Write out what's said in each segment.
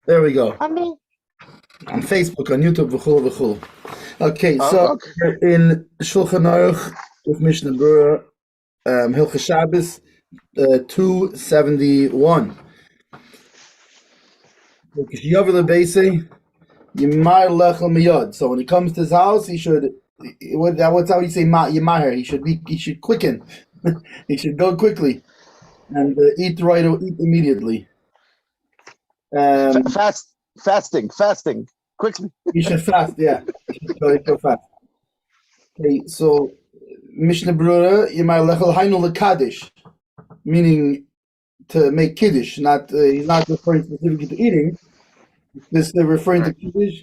There we go. Humble. On Facebook, on YouTube, v'chul. Okay, so okay. in Shulchan Aruch with Mishna Berura, Hilchos Shabbos 271. So when he comes to his house, he should. What's how you say Yemahir? He should quicken. He should go quickly and eat immediately. Fasting, quickly. You should fast, yeah. You should go fast. Okay, so Mishna Berura, Yemar Lechel Hainu LeKaddish, meaning to make Kiddush. Not he's not referring specifically to eating. This they're referring to Kiddush.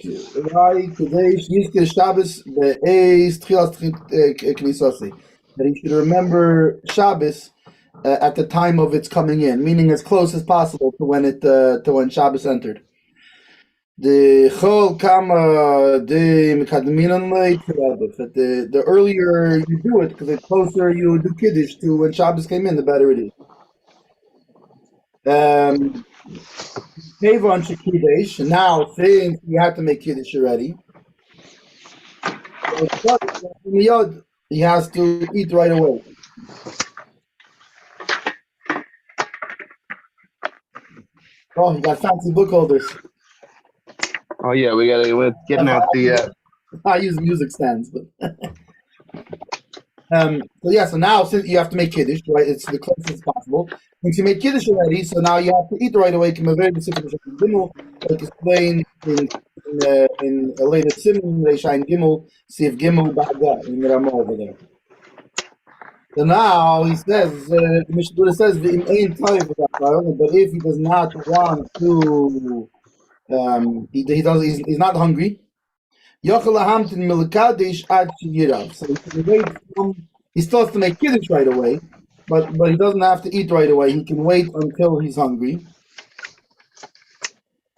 Why Kiddush? Yizkir Shabbos be'ez tchilas knisasi. That he should remember Shabbos at the time of its coming in, meaning as close as possible to when Shabbos entered. The earlier you do it, because the closer you do Kiddush to when Shabbos came in, the better it is. Now, since you have to make Kiddush already, he has to eat right away. Oh, you got fancy book holders. Oh yeah, we're getting out the. I use music stands, but so now since you have to make Kiddush, right? It's the closest as possible. Since you made Kiddush already, so now you have to eat right away. Like explained in a later Simon, Reishain Gimel, Sif Gimel Ba'da in Ramah over there. So now he says, the Mishna says, but if he does not want to. He's not hungry. So he still has to make Kiddush right away, but he doesn't have to eat right away. He can wait until he's hungry.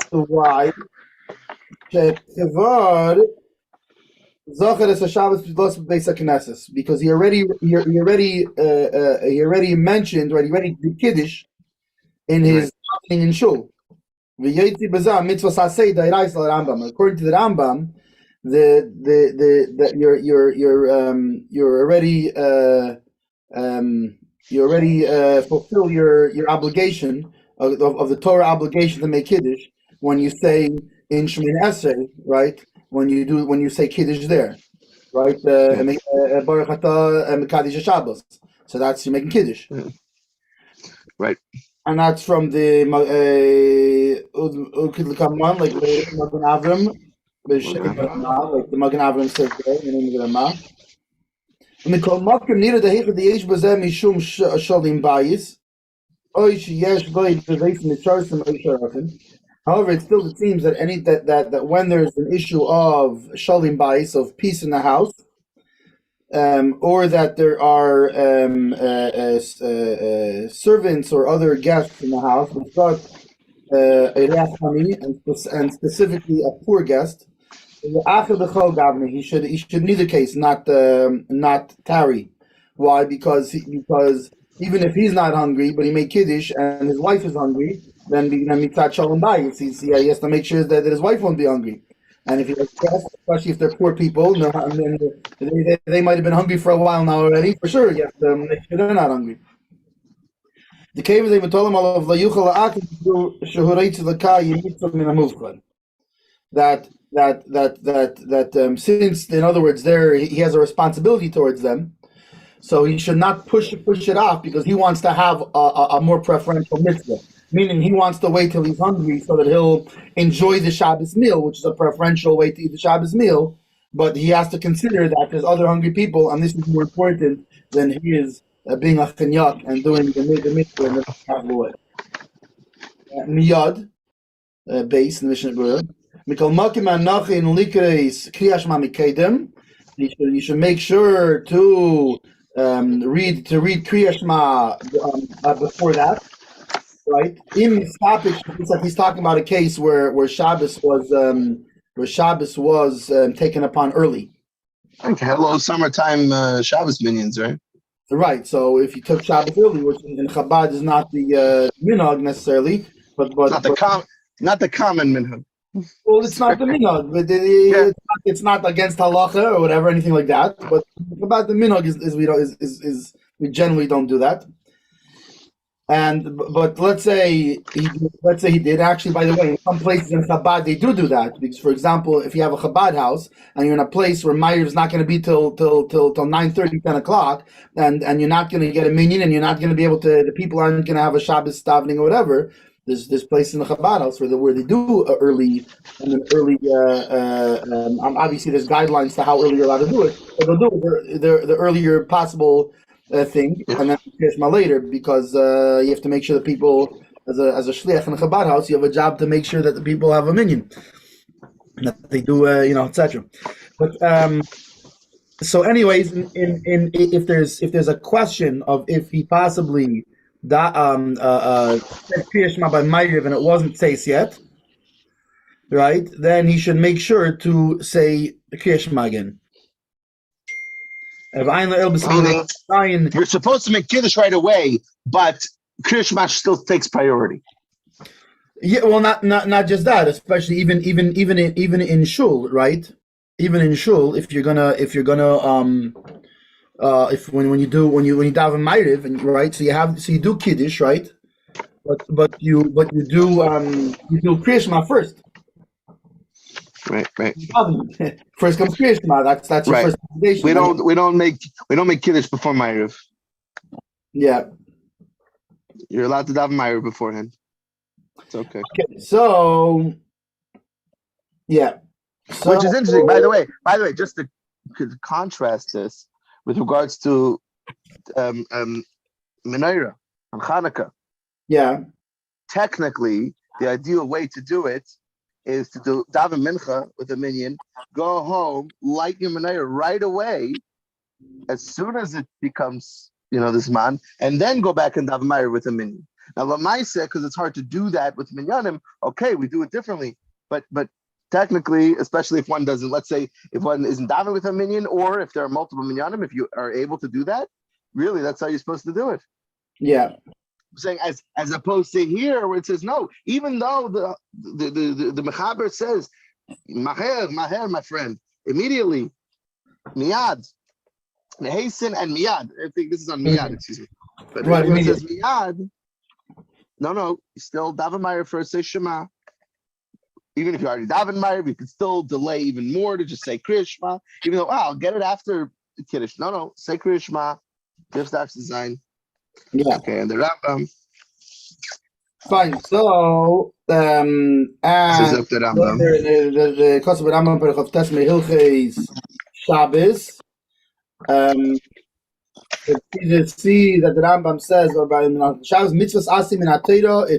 So why? Because he already mentioned, he already did Kiddush in his in Shul. According to the Rambam, you already fulfill your obligation of the Torah obligation to make Kiddush when you say in Shemin Esrei, right? When you say Kiddush there, right? Baruch atah Mekadesh Shabbos. So that's you're making Kiddush, right? And that's from the like Magen Avram, like the Magen Avram says there in the name of the Ramah. However, it still seems that that when there's an issue of shalim bayis, of peace in the house, or that there are servants or other guests in the house, we've got and specifically a poor guest. He should in either case not tarry. Why? Because even if he's not hungry, but he made Kiddush and his wife is hungry, then mitzat shalom bayis. He has to make sure that his wife won't be hungry. And if he has guests, especially if they're poor people, they might have been hungry for a while now already. For sure, you have to make sure they're not hungry. The cave they told him of that since, in other words, he has a responsibility towards them, so he should not push it off because he wants to have a more preferential mitzvah. Meaning he wants to wait till he's hungry so that he'll enjoy the Shabbos meal, which is a preferential way to eat the Shabbos meal. But he has to consider that there's other hungry people, and this is more important than he is being a chinyak and doing the mitzvah in the Shabbos way. Miyad, base in the Mishnah Berura. You should make sure to read Kriya Shema before that. Right. In this topic, it's like he's talking about a case where Shabbos was taken upon early. Okay, hello, summertime Shabbos minions, right? Right. So if you took Shabbos early, which in Chabad is not the minhag necessarily, but Not the common minhag. Well, it's not the minhag, but it's not against halacha or whatever, anything like that. But about the minhag is we generally don't do that. But let's say he did. Actually, by the way, in some places in Chabad they do that, because, for example, if you have a Chabad house and you're in a place where Ma'ariv is not going to be till 9:30, 10 o'clock, and you're not going to get a minyan, and you're not going to be able to, the people aren't going to have a Shabbos davening or whatever. There's places in the Chabad house where they do obviously there's guidelines to how early you're allowed to do it, but they'll do the earlier possible thing, and then Krishma later, because you have to make sure that people, as a shliach in a Chabad house, you have a job to make sure that the people have a minyan, that they do, etc. But so, anyways, if there's a question of if he possibly said Krishma by Ma'ariv and it wasn't Tzeis yet, right? Then he should make sure to say Krishma again. You're supposed to make kiddush right away, but Krishma still takes priority. Yeah, well, not just that. Especially even in shul, right? Even in shul, if you're gonna when you daven ma'ariv, and right, so you do kiddush, right? But you do Krishma first. Right. First comes Krishma. That's your right. First foundation. We don't make kiddush before ma'ariv. Yeah. You're allowed to daven ma'ariv beforehand. It's okay. So, yeah. Which is interesting, by the way, just to contrast this with regards to menorah on Hanukkah. Yeah. Technically, the ideal way to do it is to do daven mincha with a minyan, go home, light your menorah right away, as soon as it becomes, this man, and then go back and daven ma'ariv with a minyan. Now, Lamaisa, because it's hard to do that with minyanim, okay, we do it differently. But technically, especially if one doesn't, let's say, if one isn't daven with a minyan, or if there are multiple minyanim, if you are able to do that, really, that's how you're supposed to do it. Yeah. I'm saying as opposed to here where it says no, even though the Mechaber says Maher, my friend, immediately, Miyad, Hasten and Miyad. I think this is on Miyad, excuse me. But right, when it says Miyad, no, you still daven ma'ariv first, say Shema. Even if you already daven ma'ariv, you can still delay even more to just say Krishma, even though I'll get it after Kiddush. No, say Krishma. Just after design. Yeah. Okay, and the Rambam. Fine. So, the Kosovo Rambam Perchav Tesme Hilches Shabbos. You see that the Rambam says about Shabbos mitzvahs asim in Atayra.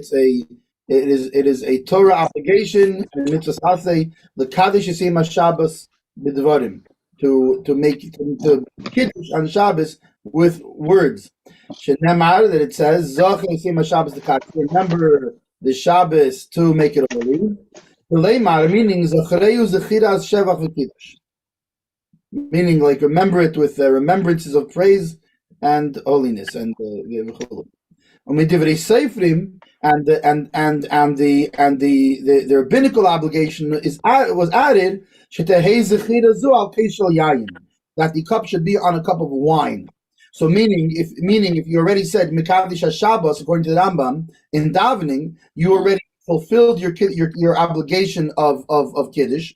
It is a Torah obligation and mitzvahs asay the Kaddish Yisima Shabbos b'dvarim to kiddush on Shabbos with words. Shenemar, that it says Zoch Yisima Shabbos the Kaddish. Remember the Shabbos to make it holy. The Leimar meaning Zachareu Zechiras Shevach v'Kiddush. Meaning, like, remember it with remembrances of praise and holiness and the the rabbinical obligation was added that the cup should be on a cup of wine. So meaning if you already said Mekadosh Shabbos according to the Rambam in davening, you already fulfilled your obligation of kiddush.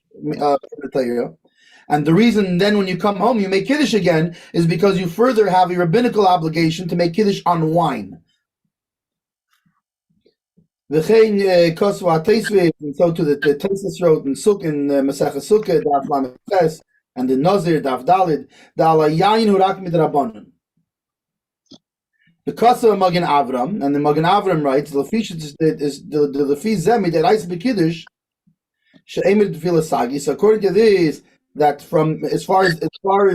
And the reason then when you come home you make kiddush again is because you further have a rabbinical obligation to make kiddush on wine. And so to the Tosfos wrote in Masechah Sukkah, Daf Lamed Ches, and the Nazir Daf Dalid, the Alayayin Hurak Midrabanan. The Kosovo Magen Avram, and the Magen Avram writes, the Lefi Zemi that Ice Bekiddush She'emid Filasagi. So according to this, that from as far as the Torah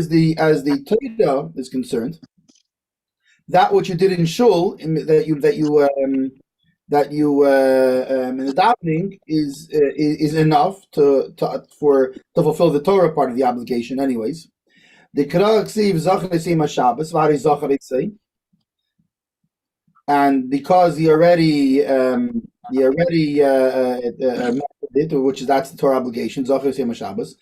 is concerned, that which you did in shul, that you in the davening is enough to fulfill the Torah part of the obligation. Anyways, the Kra Ksiv Zachar Yisima Shabbos Vari Zachar Yitzay, and because he already He already did, that's the Torah obligation. Zachar Yom Shabbos.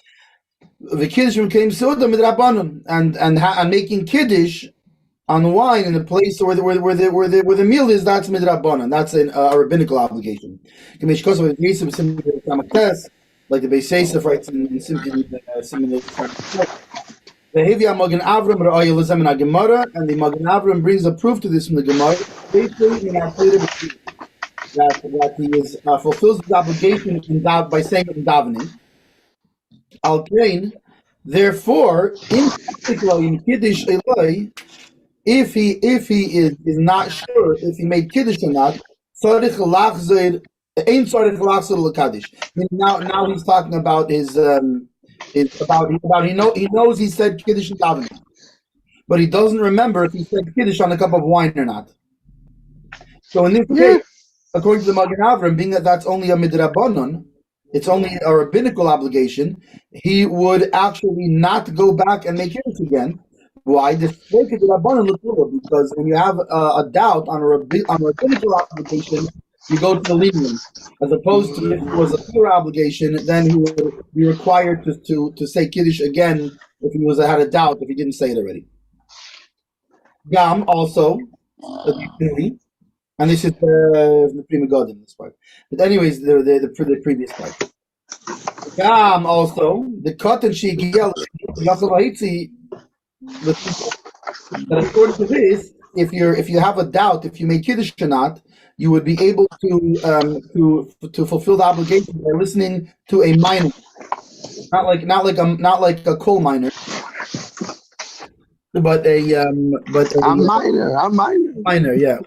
The kiddush came suda midrabanan, and making kiddush on wine in a place where the meal is, that's midrabanan. That's a rabbinical obligation. Like the Beis Yosef writes in the Hevia Magen Avram Ra'aya Lezem in Gemara, and the Magen Avram brings a proof to this from the Gemara. That he is fulfills his obligation by saying it in davening. Al Kain, therefore, in particular in Kiddush Eloi, if he is not sure if he made Kiddush or not, Tzarich Lachzer Ein Tzarich Lachzer L'Kaddish. Now he's talking about his he knows he said Kiddush in davening, but he doesn't remember if he said Kiddush on a cup of wine or not. So in this case, according to the Magen Avram, being that that's only a midrabanon, it's only a rabbinical obligation, he would actually not go back and make Kiddush again. Why? Because when you have a doubt on a rabbinical obligation, you go to the lenient. As opposed to if it was a Torah obligation, then he would be required to say Kiddush again if he had a doubt, if he didn't say it already. Gam also, additionally, and this is the Prima God in this part. But anyways, the previous part. Gam also, the cotton she that according to this, if you have a doubt if you make Kiddush or not, you would be able to fulfill the obligation by listening to a minor, not like a coal miner, but a minor, yeah.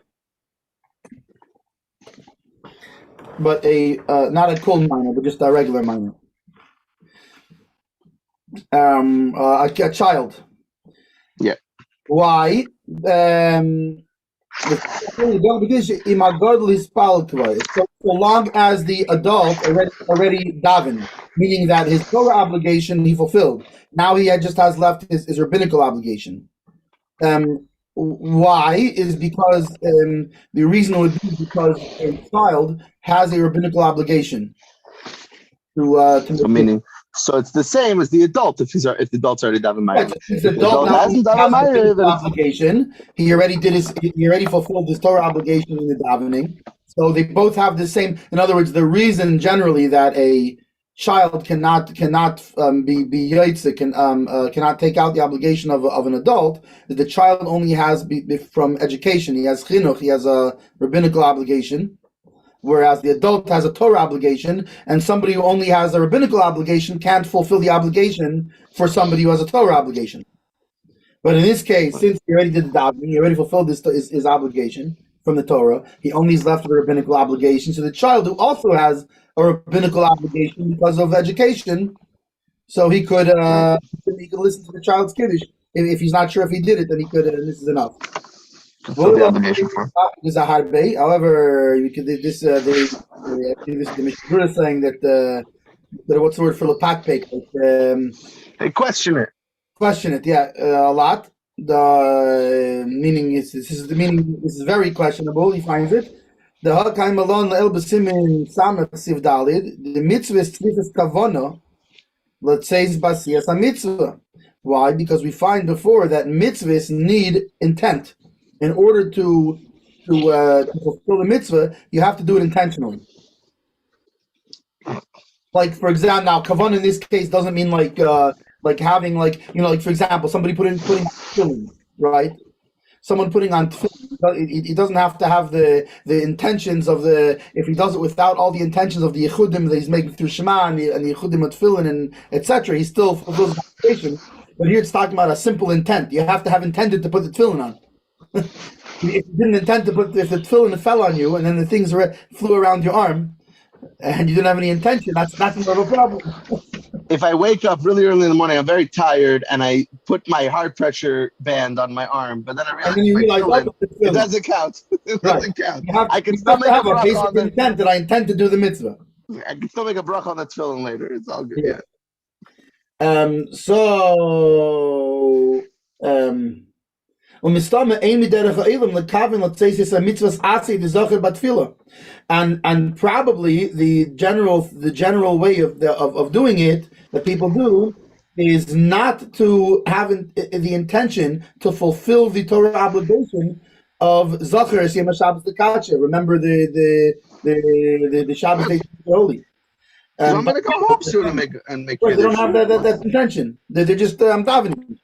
But not a coal miner, but just a regular miner. A child. Yeah. Why? So long as the adult already davened, meaning that his Torah obligation he fulfilled. Now he just has left his rabbinical obligation. Why is because the reason would be because a child has a rabbinical obligation to meaning. So it's the same as the adult if the adult's already daven Ma'ariv. If the adult hasn't daven Ma'ariv obligation, he already fulfilled his Torah obligation in the davening. So they both have the same. In other words, the reason generally that a child cannot be yaitzik, cannot take out the obligation of an adult is the child only has from education. He has chinuch, he has a rabbinical obligation. Whereas the adult has a Torah obligation, and somebody who only has a rabbinical obligation can't fulfill the obligation for somebody who has a Torah obligation. But in this case, since he already did the davening, he already fulfilled his obligation from the Torah, he only is left with a rabbinical obligation. So the child who also has a rabbinical obligation because of education, so he could listen to the child's kiddush. If he's not sure if he did it, then he could, and this is enough. Fulfill the obligation for. However, you could this the Mishna saying that what's the word for lepakpek? They question it. Question it, yeah, a lot. The meaning is very questionable. He finds it. The Hakaim Malon El B'Simin Samach Siv Dalid. The mitzvah is tzvifas kavana. Let's say it's basiyas a mitzvah. Why? Because we find before that mitzvahs need intent. In order to fulfill the mitzvah, you have to do it intentionally. Like for example, now kavanah in this case doesn't mean like having like for example, somebody putting tefillin, right? Someone putting on tefillin, he doesn't have to have the intentions of if he does it without all the intentions of the yechudim that he's making through Shema and the yechudim of tefillin and etc. He still fulfills the obligation. But here it's talking about a simple intent. You have to have intended to put the tefillin on. If you didn't intend to if the tefillin fell on you and then the things flew around your arm and you didn't have any intention, that's more of a problem. If I wake up really early in the morning, I'm very tired, and I put my heart pressure band on my arm, but then I realize it doesn't count. It doesn't count. I can still make a basic intent that I intend to do the mitzvah. I can still make a bracha on the tefillin later. It's all good. Yeah. And probably the general way of doing it that people do is not to have the intention to fulfill the Torah obligation of Zachar Yom Shabbos L'Kadsha. Remember the Shabbos day holy. So I'm going to go home soon and make Right, they don't Kiddush. have that intention. They're just davening.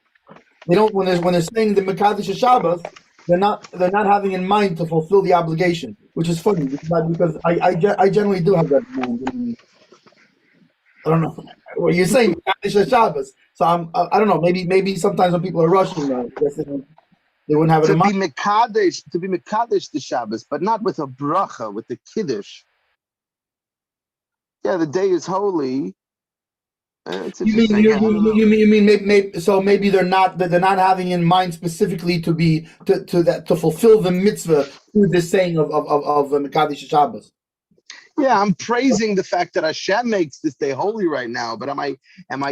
They don't when they're saying the Mekadesh Shabbos, they're not having in mind to fulfill the obligation, which is funny because I generally do have that in mind. I mean, I don't know. Well, you're saying Mekadesh Shabbos, so I don't know. Maybe sometimes when people are rushing, I guess they wouldn't have it in mind. To be Mekadesh the Shabbos, but not with a bracha, with the Kiddush. Yeah, the day is holy. It's interesting. You mean maybe they're not having in mind specifically to fulfill the mitzvah through the saying of Mekadesh Shabbos. Yeah, I'm praising the fact that Hashem makes this day holy right now, but am I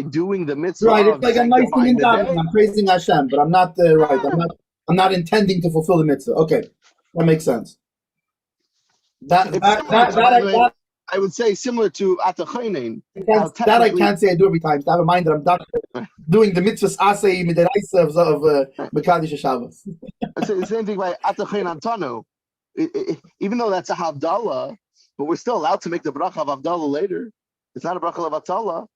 doing the mitzvah? Right, it's like a nice thing in davening. I'm praising Hashem, but I'm not right. I'm not intending to fulfill the mitzvah. Okay, that makes sense. I would say similar to Atachainin. That I can't say I do every time. So I have a mind that I'm doing the mitzvahs asay midiraisa of Mekadesh Shabbos. It's the same thing by Atachain Antanu. Even though that's a Havdalah, but we're still allowed to make the bracha of Havdalah later. It's not a bracha of Havdalah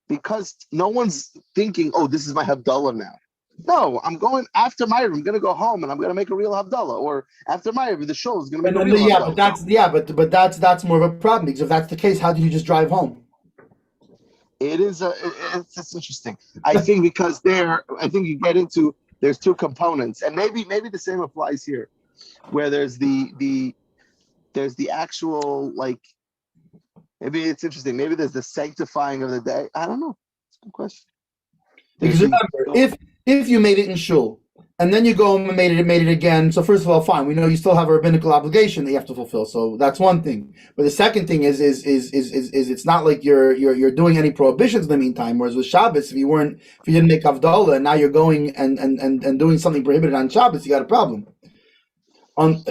because no one's thinking, oh, this is my Havdalah now. No, I'm going after Ma'ariv. I'm going to go home and I'm going to make a real Havdalah. Or after Ma'ariv, the show is going to make a real Havdalah. But that's more of a problem because if that's the case, how do you just drive home? It's interesting. I think because you get into there's two components, and maybe the same applies here, where there's the actual like maybe it's interesting. Maybe there's the sanctifying of the day. I don't know. It's a good question. Because remember, if you made it in shul and then you go and made it again, so first of all, fine, we know you still have a rabbinical obligation that you have to fulfill, so that's one thing. But the second thing is it's not like you're doing any prohibitions in the meantime. Whereas with Shabbos, if you didn't make Havdalah and now you're going and doing something prohibited on Shabbos, you got a problem. Unless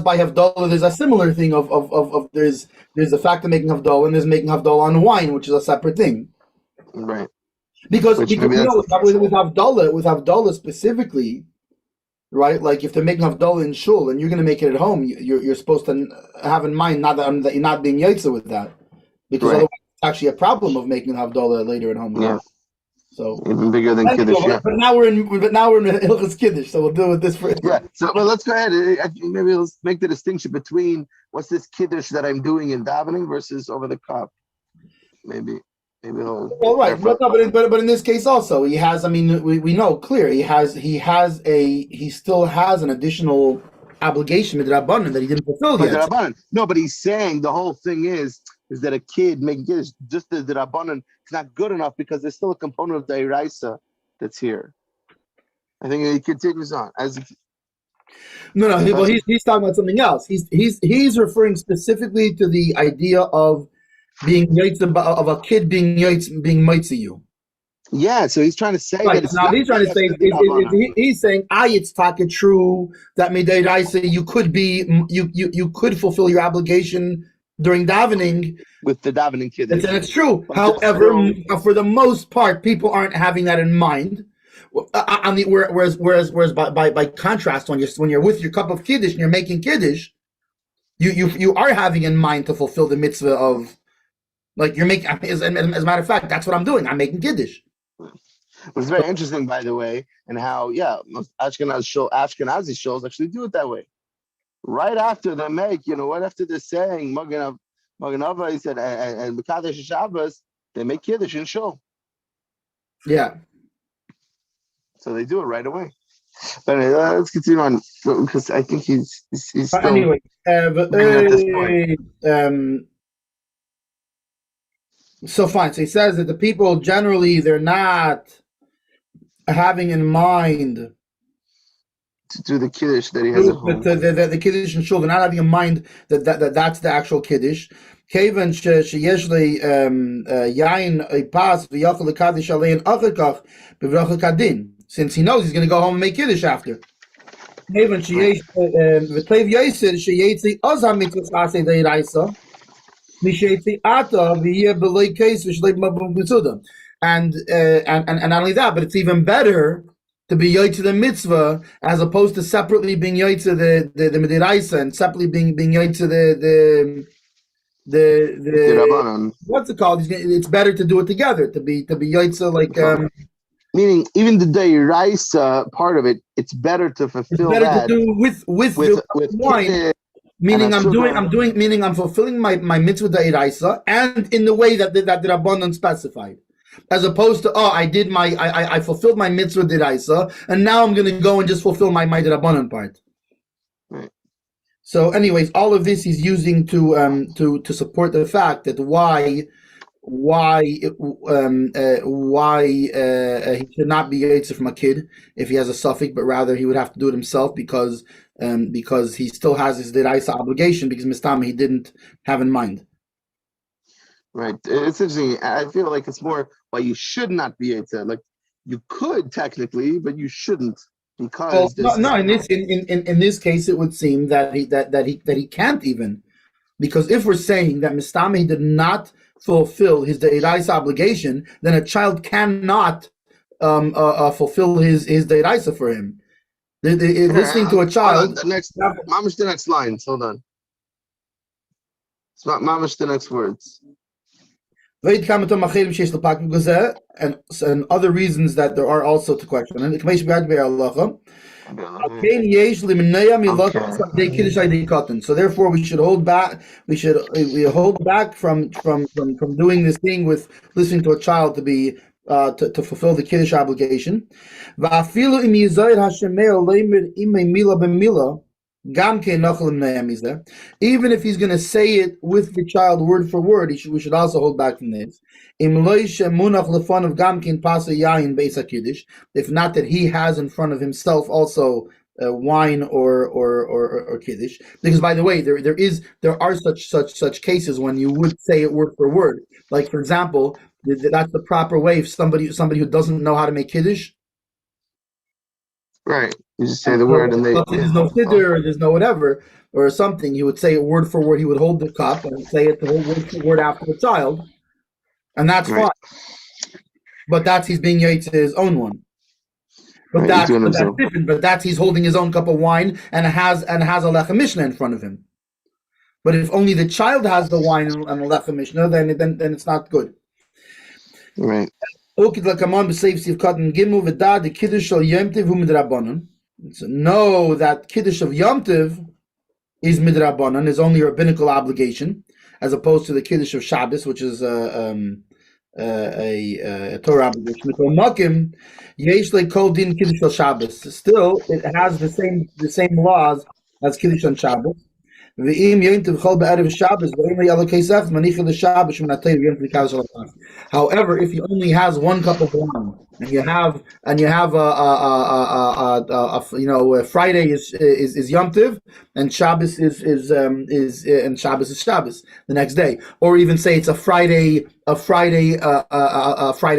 by Havdalah there's a similar thing of there's the fact of making Havdalah and there's making Havdalah on wine, which is a separate thing. Right. Because with Havdalah specifically, right? Like if they're making Havdalah in shul and you're going to make it at home, you're supposed to have in mind that you're not being yaitza with that, because otherwise it's actually a problem of making Havdalah later at home. Yeah. So even bigger than Kiddush. Yeah. But now we're in Hilchos Kiddush, so we'll deal with this for. Yeah. So well, let's go ahead. Maybe let's make the distinction between what's this Kiddush that I'm doing in davening versus over the cup. Maybe well, right, but in this case also he has. I mean, we know clear he still has an additional obligation with Rabbanan that he didn't fulfill yet. No, but he's saying the whole thing is that a kid making Kiddush, just the Rabbanan, it's not good enough because there's still a component of the Iraisa that's here. I think he continues on No. Well, he's talking about something else. He's referring specifically to the idea of being yaitza, of a kid being yaitza you. Yeah, so he's trying to say right. That now he's trying to say he's saying it's taka true that midiraisa you could fulfill your obligation during davening with the davening Kiddush. And it's true. However, for the most part, people aren't having that in mind. Whereas by contrast, when you're with your cup of Kiddush and you're making Kiddush, you are having in mind to fulfill the mitzvah of, like, you're making. As a matter of fact, that's what I'm doing. I'm making Kiddush. It's very interesting, by the way, and how most Ashkenazi shows actually do it that way. Right after they make, right after they're saying Magen Ava, he said, and Mekadesh Shabbos, they make Kiddush in shul. Yeah. So they do it right away. But let's continue on because I think he's still. Anyway, at this point. So fine. So he says that the people generally they're not having in mind to do the Kiddush that he has at home. The Kiddush in shul, they're not having in mind that that's the actual Kiddush. כיוון שיש לי יין פס ויכול לקדיש עליהן אחר כך בברכה כדין, since he knows he's going to go home and make Kiddush after. כיוון שיש וטוב יסר שיצא אז המצווה שעשה דאורייתא משהייתי עתה ויהיה בלי קייס ושלי מבום מצודה. And not only that, but it's even better to be yoytze the mitzvah as opposed to separately being yoytze the midiraisa and separately being yoytze the what's it called? It's better to do it together, to be yoytze like meaning even the deiraisa part of it. It's better to fulfill. It's better to do with wine. Meaning I'm fulfilling my mitzvah deiraisa and in the way that the Rabbanon specified. As opposed to, I fulfilled my mitzvah deraisa, and now I'm going to go and just fulfill my Rabbanan part. Right. So, anyways, all of this he's using to support the fact that why he should not be yotze from a kid if he has a suffix, but rather he would have to do it himself because he still has his deraisa obligation because mistama he didn't have in mind. Right. It's interesting. I feel like it's more why you should not be yotze. Like you could technically, but you shouldn't because in this case it would seem that he can't even, because if we're saying that Mistami did not fulfill his deiraisa obligation, then a child cannot fulfill his deiraisa for him. Listening to a child. Mamish the next lines. Hold on. It's not mamish the next words. And other reasons that there are also to question. And so therefore we should hold back. We hold back from doing this thing with listening to a child to be to fulfill the Kiddush obligation. Even if he's going to say it with the child word for word, we should also hold back from this. If not that he has in front of himself also wine or kiddush. Because by the way, there are such cases when you would say it word for word. Like for example, that's the proper way. If somebody who doesn't know how to make kiddush. Right. You just say the word and there's no siddur or there's no whatever or something. He would say it word for word. He would hold the cup and say it the whole word for word after the child. And that's fine. But he's being yotze his own one. But that's different. But he's holding his own cup of wine and has a lechem Mishna in front of him. But if only the child has the wine and a lechem Mishna, then it's not good. Right. So know that Kiddush of Yom Tov is midrabanan, is only a rabbinical obligation, as opposed to the Kiddush of Shabbos, which is a Torah obligation. Still, it has the same laws as Kiddush on Shabbos. However, if he only has one cup of wine and you have a Friday is Yom Tov and Shabbos is Shabbos the next day, or even say it's a Friday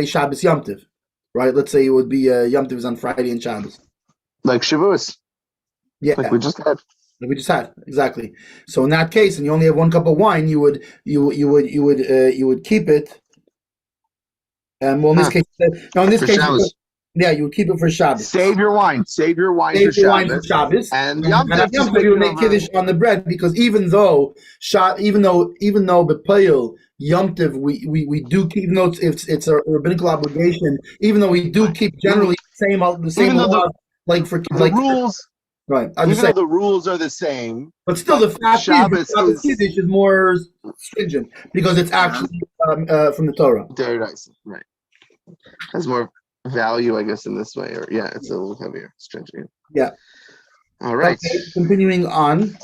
Shabbos Yom Tov, right? Let's say it would be Yom Tov is on Friday and Shabbos, like Shavuos, like we just had. Exactly. So in that case, and you only have one cup of wine, you would keep it. In this case, you would keep it for Shabbos. Save your wine for Shabbos. And Yom Tov you would make kiddush on the bread, because even though b'peil Yom Tov we do keep, even though it's a rabbinical obligation, even though we do keep generally the same like for the rules. Right. Even though the rules are the same, but still the fact Shabbos Kiddush is more stringent because it's actually from the Torah. Right. Has more value, I guess, in this way. Or it's a little heavier, stringent. Yeah. All right. Okay, continuing on.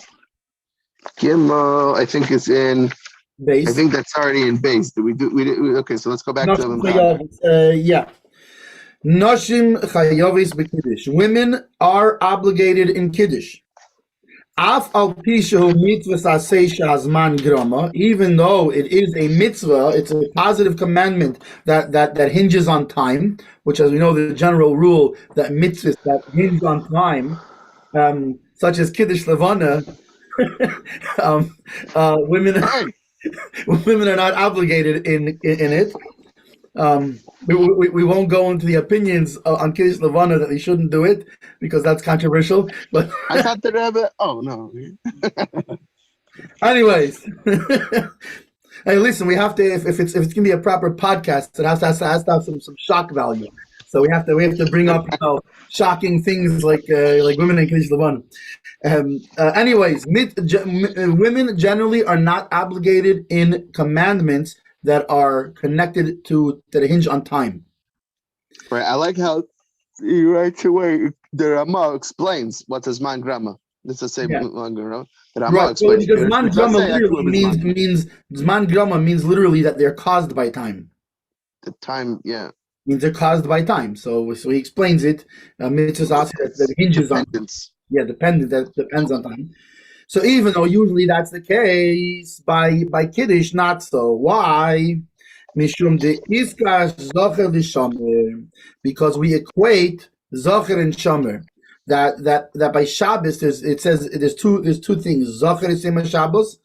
Gimel, I think is in base. I think that's already in base. Okay, so let's go back to them. Nashim chayavis b'kiddush. Women are obligated in kiddush. Af al pishu mitzvah sasei shazman grama, even though it is a mitzvah, it's a positive commandment that hinges on time, which, as we know, the general rule that mitzvahs that hinge on time, such as Kiddush Levana, women women are not obligated in it. We won't go into the opinions on Kiddush Levana that they shouldn't do it because that's controversial. But I thought the Rebbe. Oh no. anyways, hey, listen, we have to if it's gonna be a proper podcast, it has to have some shock value. So we have to bring up shocking things like women in Kiddush Levana. Anyways, women generally are not obligated in commandments that are connected that hinge on time. Right. I like how you right away the Rama explains what is man grama. It's the same the Rama explains. Because man grama literally means man grama means literally that they're caused by time. The time, means they're caused by time. So he explains it. Mitzvahs that hinges on dependent that depends on time. So even though usually that's the case, by Kiddush, not so. Why? Mishum de iska zocher de shomer, because we equate zocher and shomer. That by Shabbos it says there's two things. Zocher is same as Shabbos,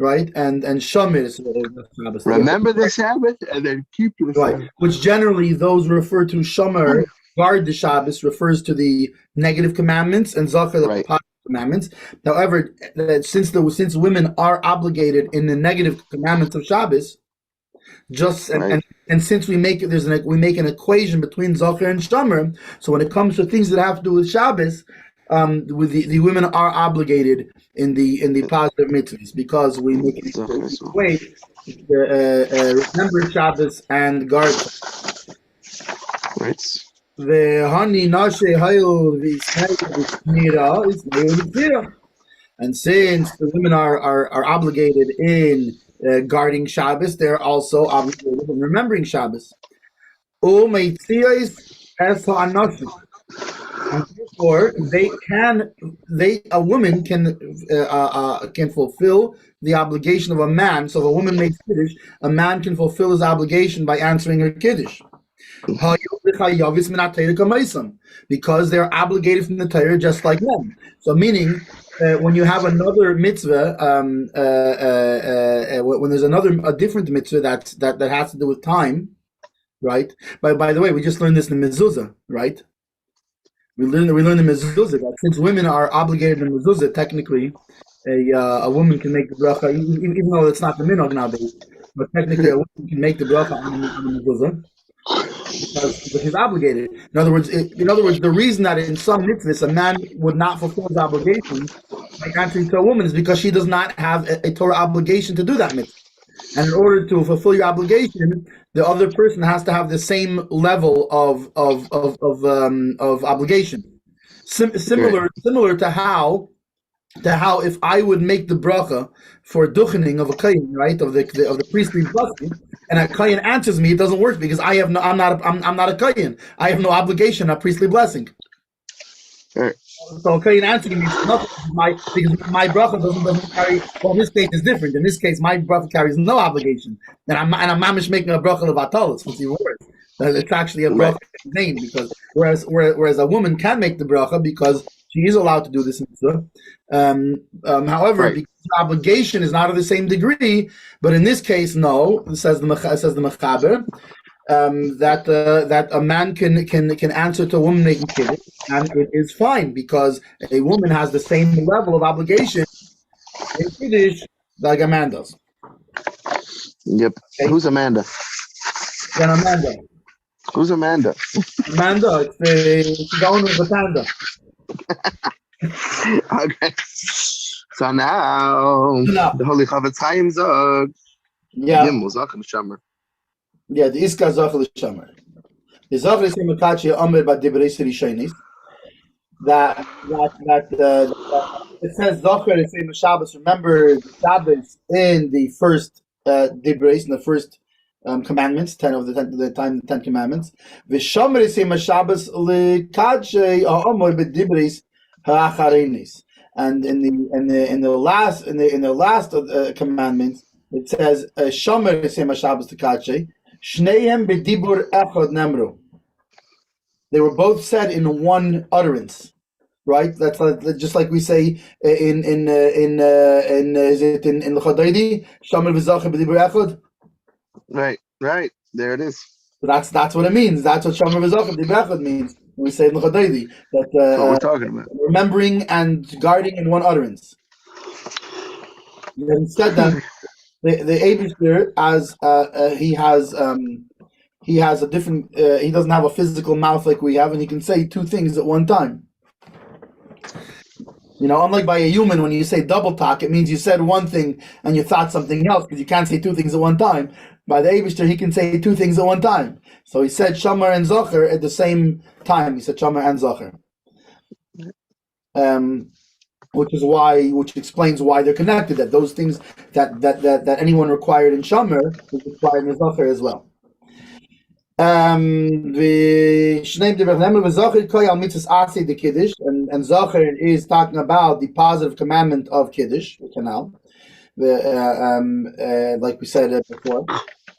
right? And shomer is Shabbos. Remember the Sabbath and then keep the Sabbath. Which generally those refer to shomer, guard the Shabbos, refers to the negative commandments, and zocher the positive commandments. However, since women are obligated in the negative commandments of Shabbos, and since we make an equation between zocher and shomer, so when it comes to things that have to do with Shabbos, with the women are obligated in the positive mitzvahs because we make it equate remember Shabbos and guard. Right. The honey nashe hayol and since the women are obligated in guarding Shabbos, they're also obligated in remembering Shabbos. And therefore, a woman can fulfill the obligation of a man. So if a woman makes Kiddush, a man can fulfill his obligation by answering her Kiddush. Because they're obligated from the Torah just like men. So meaning when you have another mitzvah, when there's a different mitzvah that has to do with time, right? By the way, we just learned this in the mezuzah, right? We learned in the mezuzah that since women are obligated in mezuzah, technically a woman can make the bracha, even though it's not the minhag nowadays, but technically a woman can make the bracha on the mezuzah. Because he's obligated. In other words, the reason that in some mitzvahs a man would not fulfill his obligation by answering to a woman is because she does not have a Torah obligation to do that mitzvah. And in order to fulfill your obligation, the other person has to have the same level of obligation. Similar to how if I would make the bracha for duchening of a kayin, right, of the priestly blessing, and a kayin answers me, it doesn't work because I'm not a kayin. I have no obligation, a priestly blessing. Right. So a kayin answering me is nothing because my bracha doesn't carry. Well, in this case it's different. In this case, my bracha carries no obligation, and I'm mamish making a bracha of atalos, which is even worse. It's actually a bracha name because whereas a woman can make the bracha because she is allowed to do this mitzvah. However, because the obligation is not of the same degree, but in this case, no. It says the Mechaber that a man can answer to a woman making kiddush, and it is fine because a woman has the same level of obligation in kiddush like a man does. Yep. Okay. Who's Amanda? Then Amanda. Who's Amanda? Amanda, it's the owner of the panda. Okay. So now the Holy Chavetz Chaim Zog. Yeah. Yeah, the Iska Zachel Shamer. The Zachel is Makachi Omer by Dibrei Rishonis. That it says Zachel is in Shabbos. Remember the Shabbos in the first Dibrei, in the first commandments, 10 of the 10 commandments. Vishomer is in Shabbos le Kachi Omer by Dibrei Ha'acharenis. And in the last commandment, it says Shomer Yisem Shabbos Tekache Shneim B'Dibur Echad Nemru. They were both said in one utterance, right? That's just like we say in is it in L'Chadaydi Shomer V'Zacher B'Dibur Echad. Right. There it is. So that's what it means. That's what Shomer V'Zacher B'Dibur Echad means when we say in L'Chadaydi. That's what we're talking about. Remembering and guarding in one utterance. Instead, that the Eibishter, as he has a different. He doesn't have a physical mouth like we have, and he can say two things at one time. Unlike by a human, when you say double talk, it means you said one thing and you thought something else because you can't say two things at one time. By the Eibishter, he can say two things at one time. So he said Shomer and Zocher at the same time. He said Shomer and Zocher. Which explains why they're connected. That those things that anyone required in Shomer is required in Zocher as well. The Kiddush, and Zocher is talking about the positive commandment of Kiddush, the canal. Like we said before,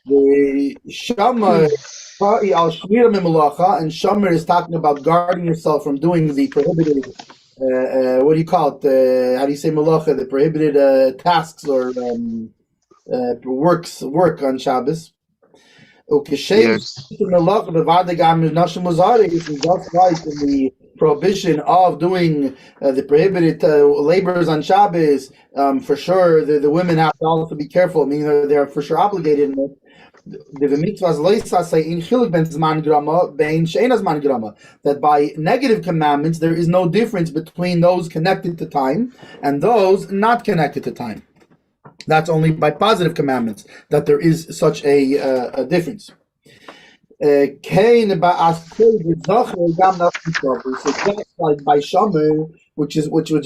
the Shomer and Shomer is talking about guarding yourself from doing the prohibited. What do you call it? How do you say malacha? The prohibited tasks or work on Shabbos. Yes. Just like in the prohibition of doing the prohibited labors on Shabbos, for sure the women have to also be careful. I mean, they're for sure obligated in it. That by negative commandments there is no difference between those connected to time and those not connected to time. That's only by positive commandments that there is such a difference. So just like by Shomer, which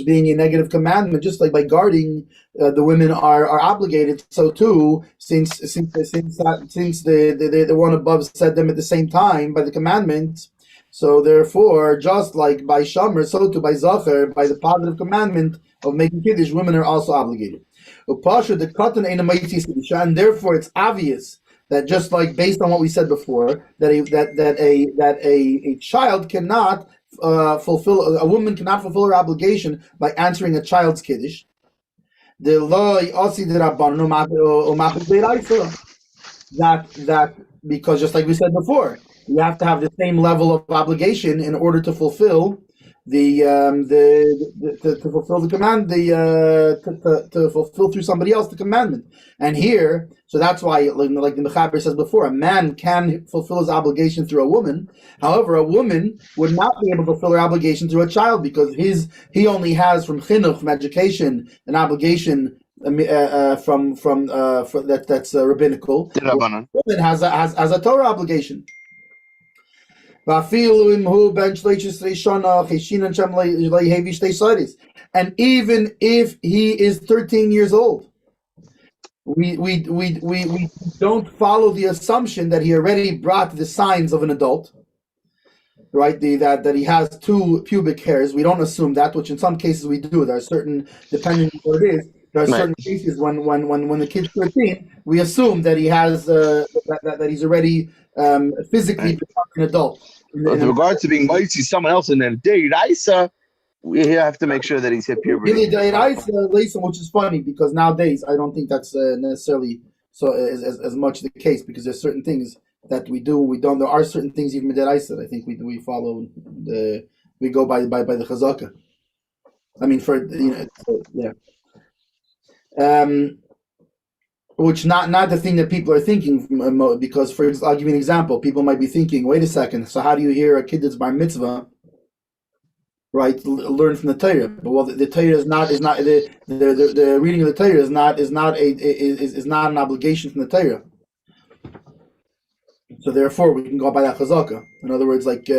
being a negative commandment, just like by guarding, the women are obligated. So too, since the one above said them at the same time by the commandment. So therefore, just like by Shomer, so too by Zocher, by the positive commandment of making Kiddush, women are also obligated. And therefore, it's obvious that just like based on what we said before, that a child cannot fulfill, a woman cannot fulfill her obligation by answering a child's Kiddush. That because just like we said before, you have to have the same level of obligation in order to fulfill to fulfill the command, to fulfill through somebody else the commandment. And here, so that's why, like the Mechaber says before, a man can fulfill his obligation through a woman. However, a woman would not be able to fulfill her obligation through a child because he only has from chinuch, from education, an obligation that's rabbinical. A woman has a Torah obligation. And even if he is 13 years old, we don't follow the assumption that he already brought the signs of an adult, right? That he has two pubic hairs. We don't assume that, which in some cases we do. There are certain, depending on what it is, there are certain cases when the kid's 13, we assume that he has that he's already physically become an adult. With regards to being mighty someone else and then Deir Isa, we have to make sure that he's hit puberty. Really, Deir Isa, which is funny because nowadays I don't think that's necessarily so as much the case because there's certain things that we do, we don't. There are certain things even with Deir Isa. I think we follow we go by the Chazaka. I mean, which not the thing that people are thinking, because I'll give you an example. People might be thinking, wait a second, so how do you hear a kid that's bar mitzvah, right, learn from the Torah? But well, the Torah is not the reading of the Torah is not an obligation from the Torah. So therefore, we can go by that chazaka. In other words, like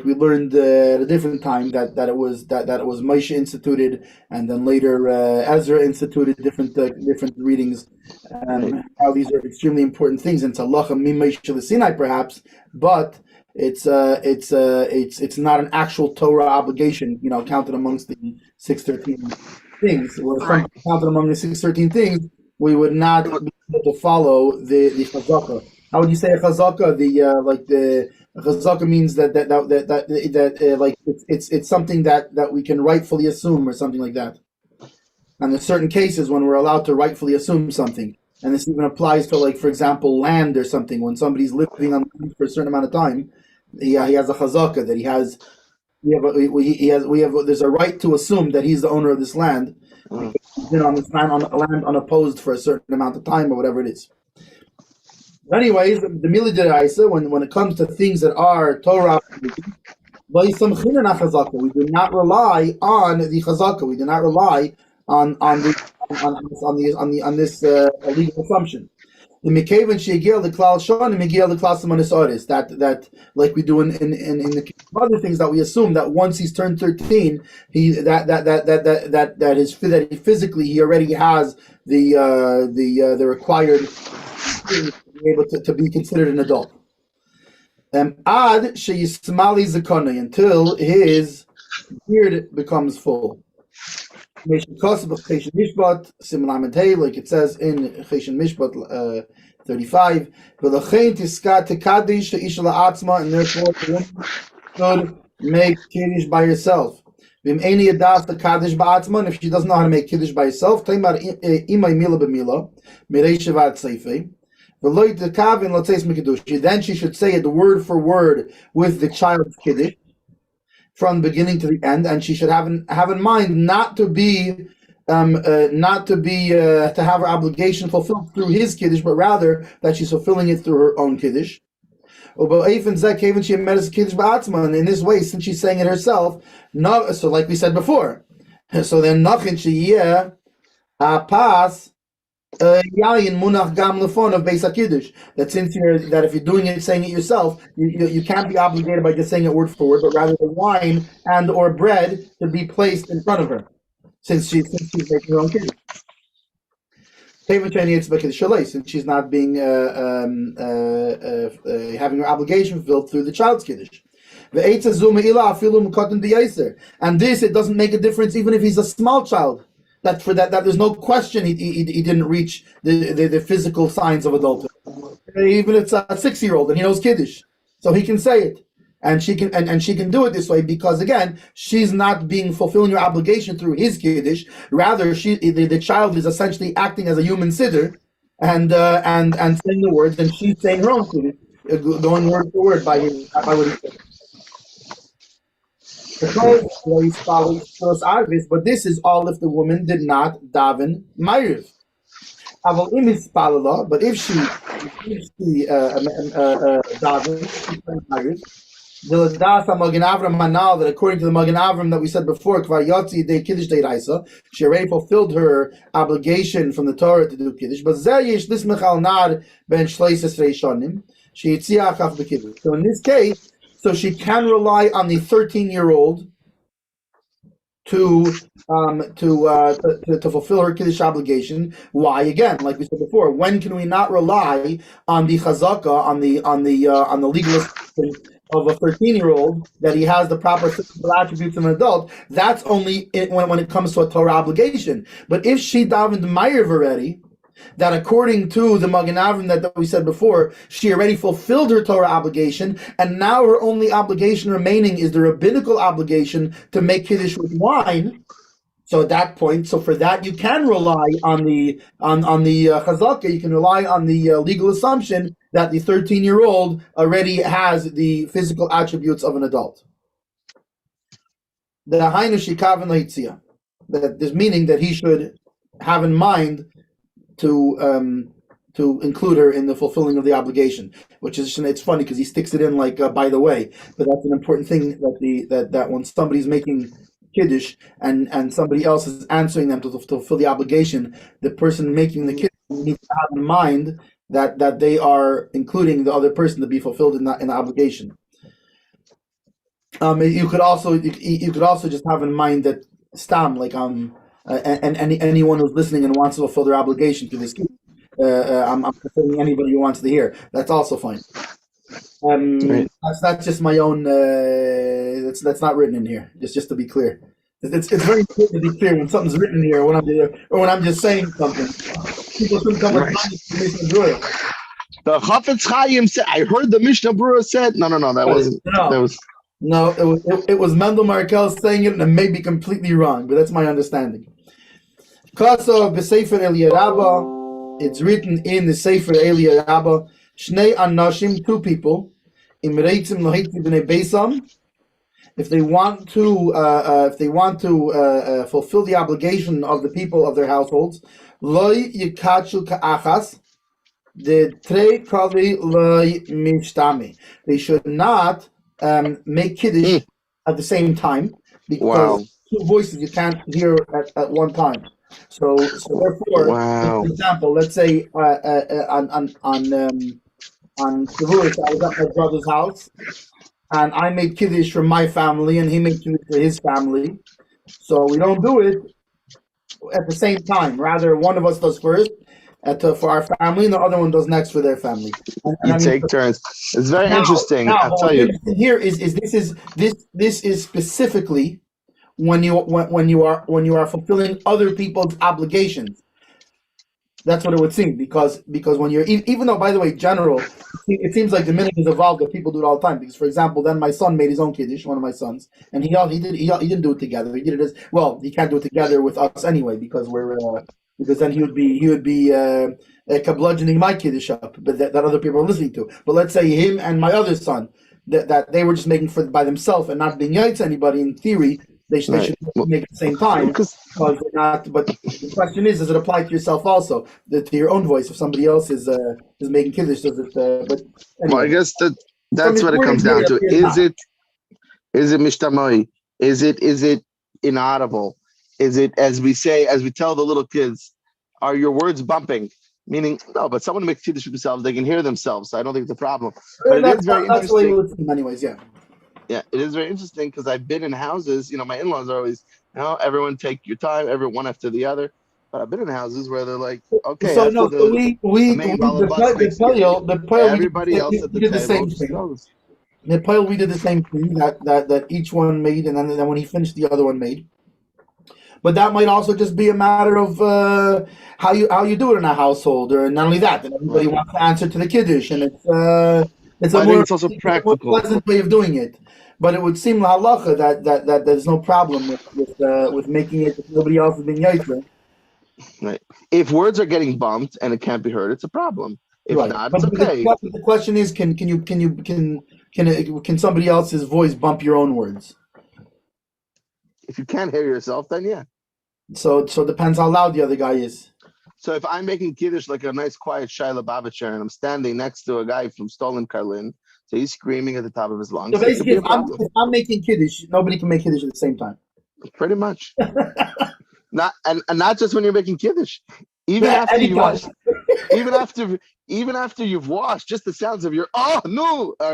we learned at a different time that it was Moshe instituted, and then later Ezra instituted different readings, and how these are extremely important things. And Halacha min Moshe Sinai perhaps, but it's not an actual Torah obligation, counted amongst the 613 things. Or if something counted among the 613 things, we would not be able to follow the chazaka. How would you say a chazaka? The chazaka means that like it's something that we can rightfully assume or something like that. And there's certain cases when we're allowed to rightfully assume something. And this even applies to, like, for example, land or something. When somebody's living on land for a certain amount of time, he has a chazaka that there's a right to assume that he's the owner of this land. Because he's been on this land unopposed for a certain amount of time or whatever it is. Anyways, the Mila Deraisa, when it comes to things that are Torah, we do not rely on the chazaka. We do not rely on this legal assumption. The Mikavan Shegel the Klal Shon and Miguel the Klal Samanis that like we do in the other things that we assume that once he's turned 13, he physically he already has the required to be able to be considered an adult. Ad sheyismali zakona, until his beard becomes full. Like it says in Cheshen Mishpat 35, and therefore the woman should make kiddush by herself. And if she doesn't know how to make kiddush by herself, then she should say it word for word with the child's kiddush from beginning to the end, and she should have in mind not to have her obligation fulfilled through his kiddush, but rather that she's fulfilling it through her own kiddush. And in this way, since she's saying it herself, so like we said before, so then nachin sheyeh pas yayin munach gam lefon of beis hakiddush. That if you're doing it, saying it yourself, you can't be obligated by just saying it word for word, but rather the wine and or bread to be placed in front of her, since she's making her own kiddush. Since she's not being having her obligation fulfilled through the child's kiddush. And this, it doesn't make a difference even if he's a small child. That there's no question he didn't reach the physical signs of adulthood. Even if it's a 6-year-old and he knows kiddush, so he can say it, and she can do it this way because again she's not fulfilling her obligation through his kiddush. Rather, the child is essentially acting as a human sitter and saying the words, and she's saying her own kiddush, going word for word by what he said. But this is all if the woman did not daven ma'ariv. But if she daven ma'ariv, that according to the Magen Avram that we said before, she already fulfilled her obligation from the Torah to do kiddush. But so in this case, so she can rely on the 13-year-old to fulfill her kiddush obligation. Why? Again, like we said before, when can we not rely on the chazaka, on the legal of a 13-year-old that he has the proper physical attributes of an adult? That's only when it comes to a Torah obligation. But if she davened ma'ariv already, that according to the Magen Avram that we said before, she already fulfilled her Torah obligation, and now her only obligation remaining is the rabbinical obligation to make kiddush with wine. So at that point, so for that you can rely on the chazaka, you can rely on the legal assumption that the 13-year-old already has the physical attributes of an adult. The hainu shikaven lahitzia, that this meaning that he should have in mind to include her in the fulfilling of the obligation, which is, it's funny because he sticks it in like by the way, but that's an important thing that when somebody's making kiddush and somebody else is answering them to fulfill the obligation, the person making the kiddush needs to have in mind that they are including the other person to be fulfilled in the obligation. You could also just have in mind that stam, like and anyone who's listening and wants to fulfill their obligation to this kid, I'm considering anybody who wants to hear. That's also fine. Right. That's just my own. That's not written in here. Just to be clear, it's very important to be clear when something's written here, or when I'm just saying something. People shouldn't come with Right. Mishnah Berura. The Chafetz Chaim said. I heard the Mishnah Berura said. No. That wasn't. No. That was. No, it was Mendel Markel saying it, and it may be completely wrong, but that's my understanding. Kasa b'Sefer Eliyah Rabbah. It's written in the Sefer Eliyah Rabbah. Shnei anashim, two people. Im reitzim lohitzi b'nei beisam. If they want to fulfill the obligation of the people of their households, loy yikachu ka'achas. The trei kavri loy mishtami. They should not make kiddush at the same time, because two voices you can't hear at one time. So therefore, for example, let's say on Shavuos, I was at my brother's house, and I made kiddush for my family, and he made kiddush for his family. So we don't do it at the same time. Rather, one of us does first for our family, and the other one does next for their family. You take turns. It's very interesting. Now, I'll tell you. Here is this is specifically when you are fulfilling other people's obligations. That's what it would seem, because when you're, even though, by the way, general, it seems like the minute has evolved that people do it all the time. Because, for example, then my son made his own kiddush, one of my sons, and he didn't do it together. He did it as well. He can't do it together with us anyway, because because then he would be bludgeoning my kiddush up, but that other people are listening to. But let's say him and my other son, that they were just making by themselves and not being yaitz anybody. In theory, they should make at the same time, because they're not. But the question is, does it apply to yourself also, to your own voice? If somebody else is making kiddush, does it? But anyway. Well, I guess that's what it comes down to. Is it mishtamai? Is it inaudible? Is it, as we tell the little kids, are your words bumping? Meaning, no, but someone makes kiddush themselves, they can hear themselves. So I don't think it's a problem. But it is very interesting. That's the way it would seem anyways, yeah. Yeah, it is very interesting, because I've been in houses, my in-laws are always, everyone take your time, everyone after the other. But I've been in houses where they're like, okay, so no, so everybody else at the table just goes. Nepal, we did the same thing that each one made, and then when he finished, the other one made. But that might also just be a matter of how you do it in a household, or not only that everybody wants to answer to the kiddush, and it's it's also practical, more pleasant way of doing it. But it would seem halacha that there's no problem with making it if nobody else is being yaitzer. Right. If words are getting bumped and it can't be heard, it's a problem. If not, it's okay. The question is, can somebody else's voice bump your own words? If you can't hear yourself, then yeah. So it depends how loud the other guy is. So if I'm making kiddush like a nice quiet Shaila Babachar, and I'm standing next to a guy from Stolen Karlin, so he's screaming at the top of his lungs. So basically, if I'm making kiddush, nobody can make kiddush at the same time. Pretty much. Not just when you're making kiddush. Even after you wash, even after you've washed, just the sounds of your are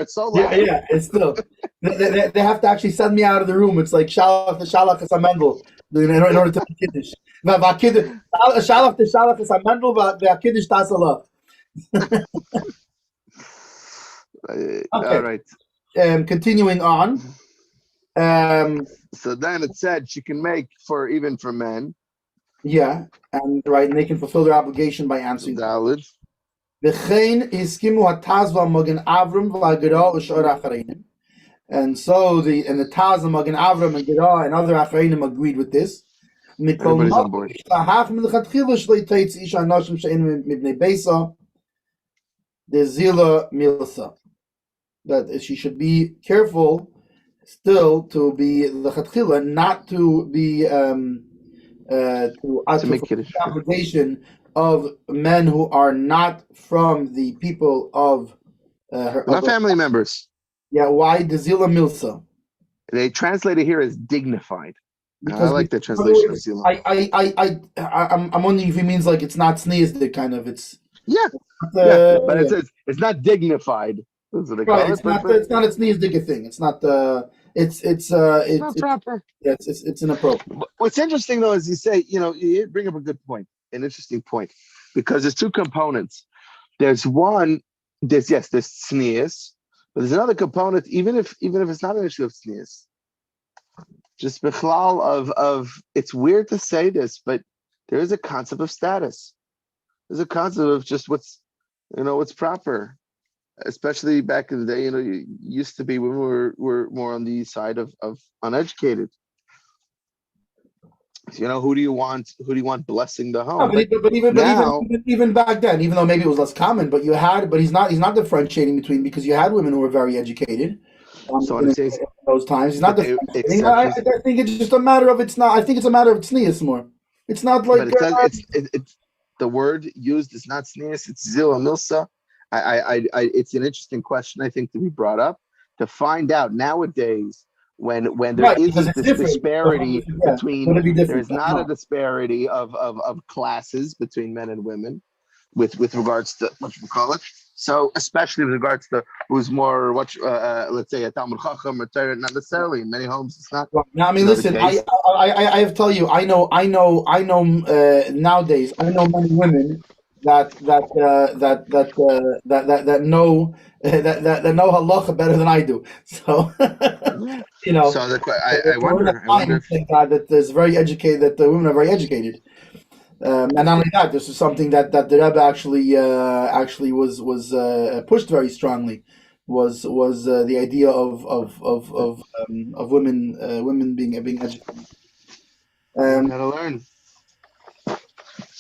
so loud. Yeah, it's still. they have to actually send me out of the room. It's like shalach is a Mendel in order to make kiddush. Shalach is a Mendel, but the kiddush tasala. Okay. All right. Continuing on. So then it said she can make even for men. Yeah, and they can fulfill their obligation by answering. Valid. And so the Taz, Magen Avram, and Gerah, and other Achreinim agreed with this. Everybody's on board. That she should be careful still to be the chatchila, not to be to make the obligation of men who are not from the people of her. Not family members. Yeah, why the zila milsa? They translate it here as dignified. Because I like the translation of zila. I'm wondering if he means like it's not sneezed, kind of. It's but it says it's not dignified. That's what they call it. It's not a sneeze digger thing. It's not it's not proper. Yeah, it's inappropriate. What's interesting though is you say, you bring up a good point, an interesting point, because there's two components. There's one, there's sneeze, But there's another component, even if it's not an issue of tznius, just bichlal of it's weird to say this, but there is a concept of status. There's a concept of just what's proper. Especially back in the day, you used to be women were more on the side of uneducated. So, who do you want blessing the home? Even back then, even though maybe it was less common, but he's not differentiating between, because you had women who were very educated. So in those times, he's not differentiating. I think it's just a matter of I think it's a matter of tznius more. It's not like. But it says it's the word used is not tznius. It's zila milsa. It's an interesting question, I think, to be brought up, to find out nowadays when there isn't this disparity between, there's not a disparity of classes between men and women with regards to what you call it. So especially with regards to who's more let's say a Talmud Chacham or Torah, not necessarily in many homes it's not. Now, I mean, listen, I have to tell you, I know nowadays I know many women that know halacha better than I do. So So I wonder that there's very educated, that the women are very educated. And not only that, this is something that the Rebbe actually was pushed very strongly. Was the idea of women being educated. Gotta learn.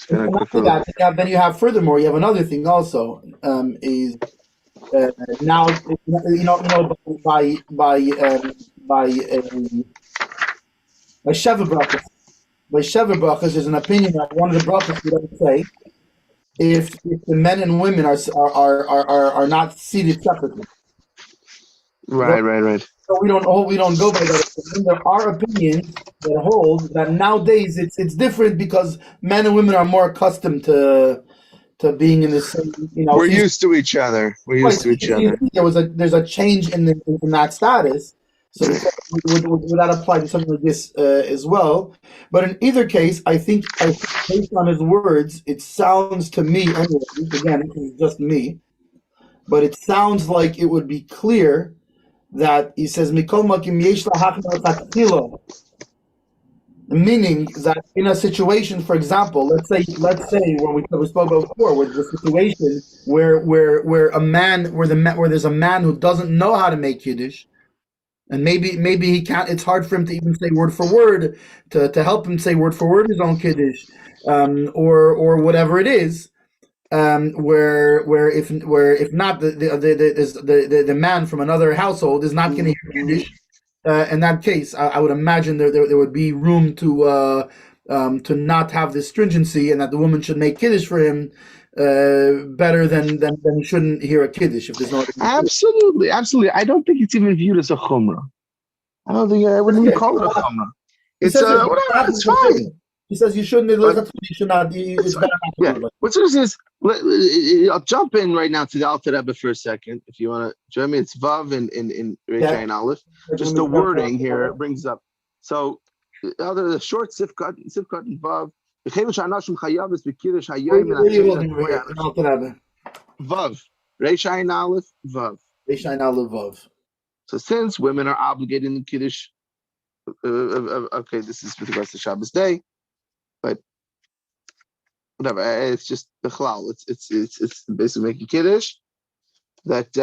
Then you have furthermore, you have another thing also, is now by Sheva brachas. By Sheva brachas, there's an opinion that one of the brachas we don't say if the men and women are not seated separately. Right. So we don't go by that. There are opinions that hold that nowadays it's different because men and women are more accustomed to being in the same. We're used to each other. There's a change in that status. So would that apply to something like this as well? But in either case, I think based on his words, it sounds to me, anyway, again, it's just me, but it sounds like it would be clear that he says, meaning that in a situation, for example, let's say when we spoke about before, with the situation where there's a man who doesn't know how to make Kiddush, and maybe he can't. It's hard for him to even say word for word to help him say word for word his own Kiddush, or whatever it is. Where if not the man from another household is not going to hear Kiddush, in that case, I would imagine there would be room to not have this stringency, and that the woman should make Kiddush for him better than he shouldn't hear a Kiddush if there's no. Absolutely. I don't think it's even viewed as a chumrah. I don't think I wouldn't even call it a chumrah. It's whatever. It's fine. He says you shouldn't. You should not. It's better not to do it. What's this? I'll jump in right now to the Alter Rebbe for a second, if you want to join me. It's Vav in Reish and Aleph. Just the wording here brings up. So the short Sifkat and Vav. Vav. Reish and Aleph. Vav. Reish and Aleph. Vav. So since women are obligated in Kiddush, okay, this is with regards to Shabbos day, but whatever. It's just the chalal. It's basically making Kiddush. That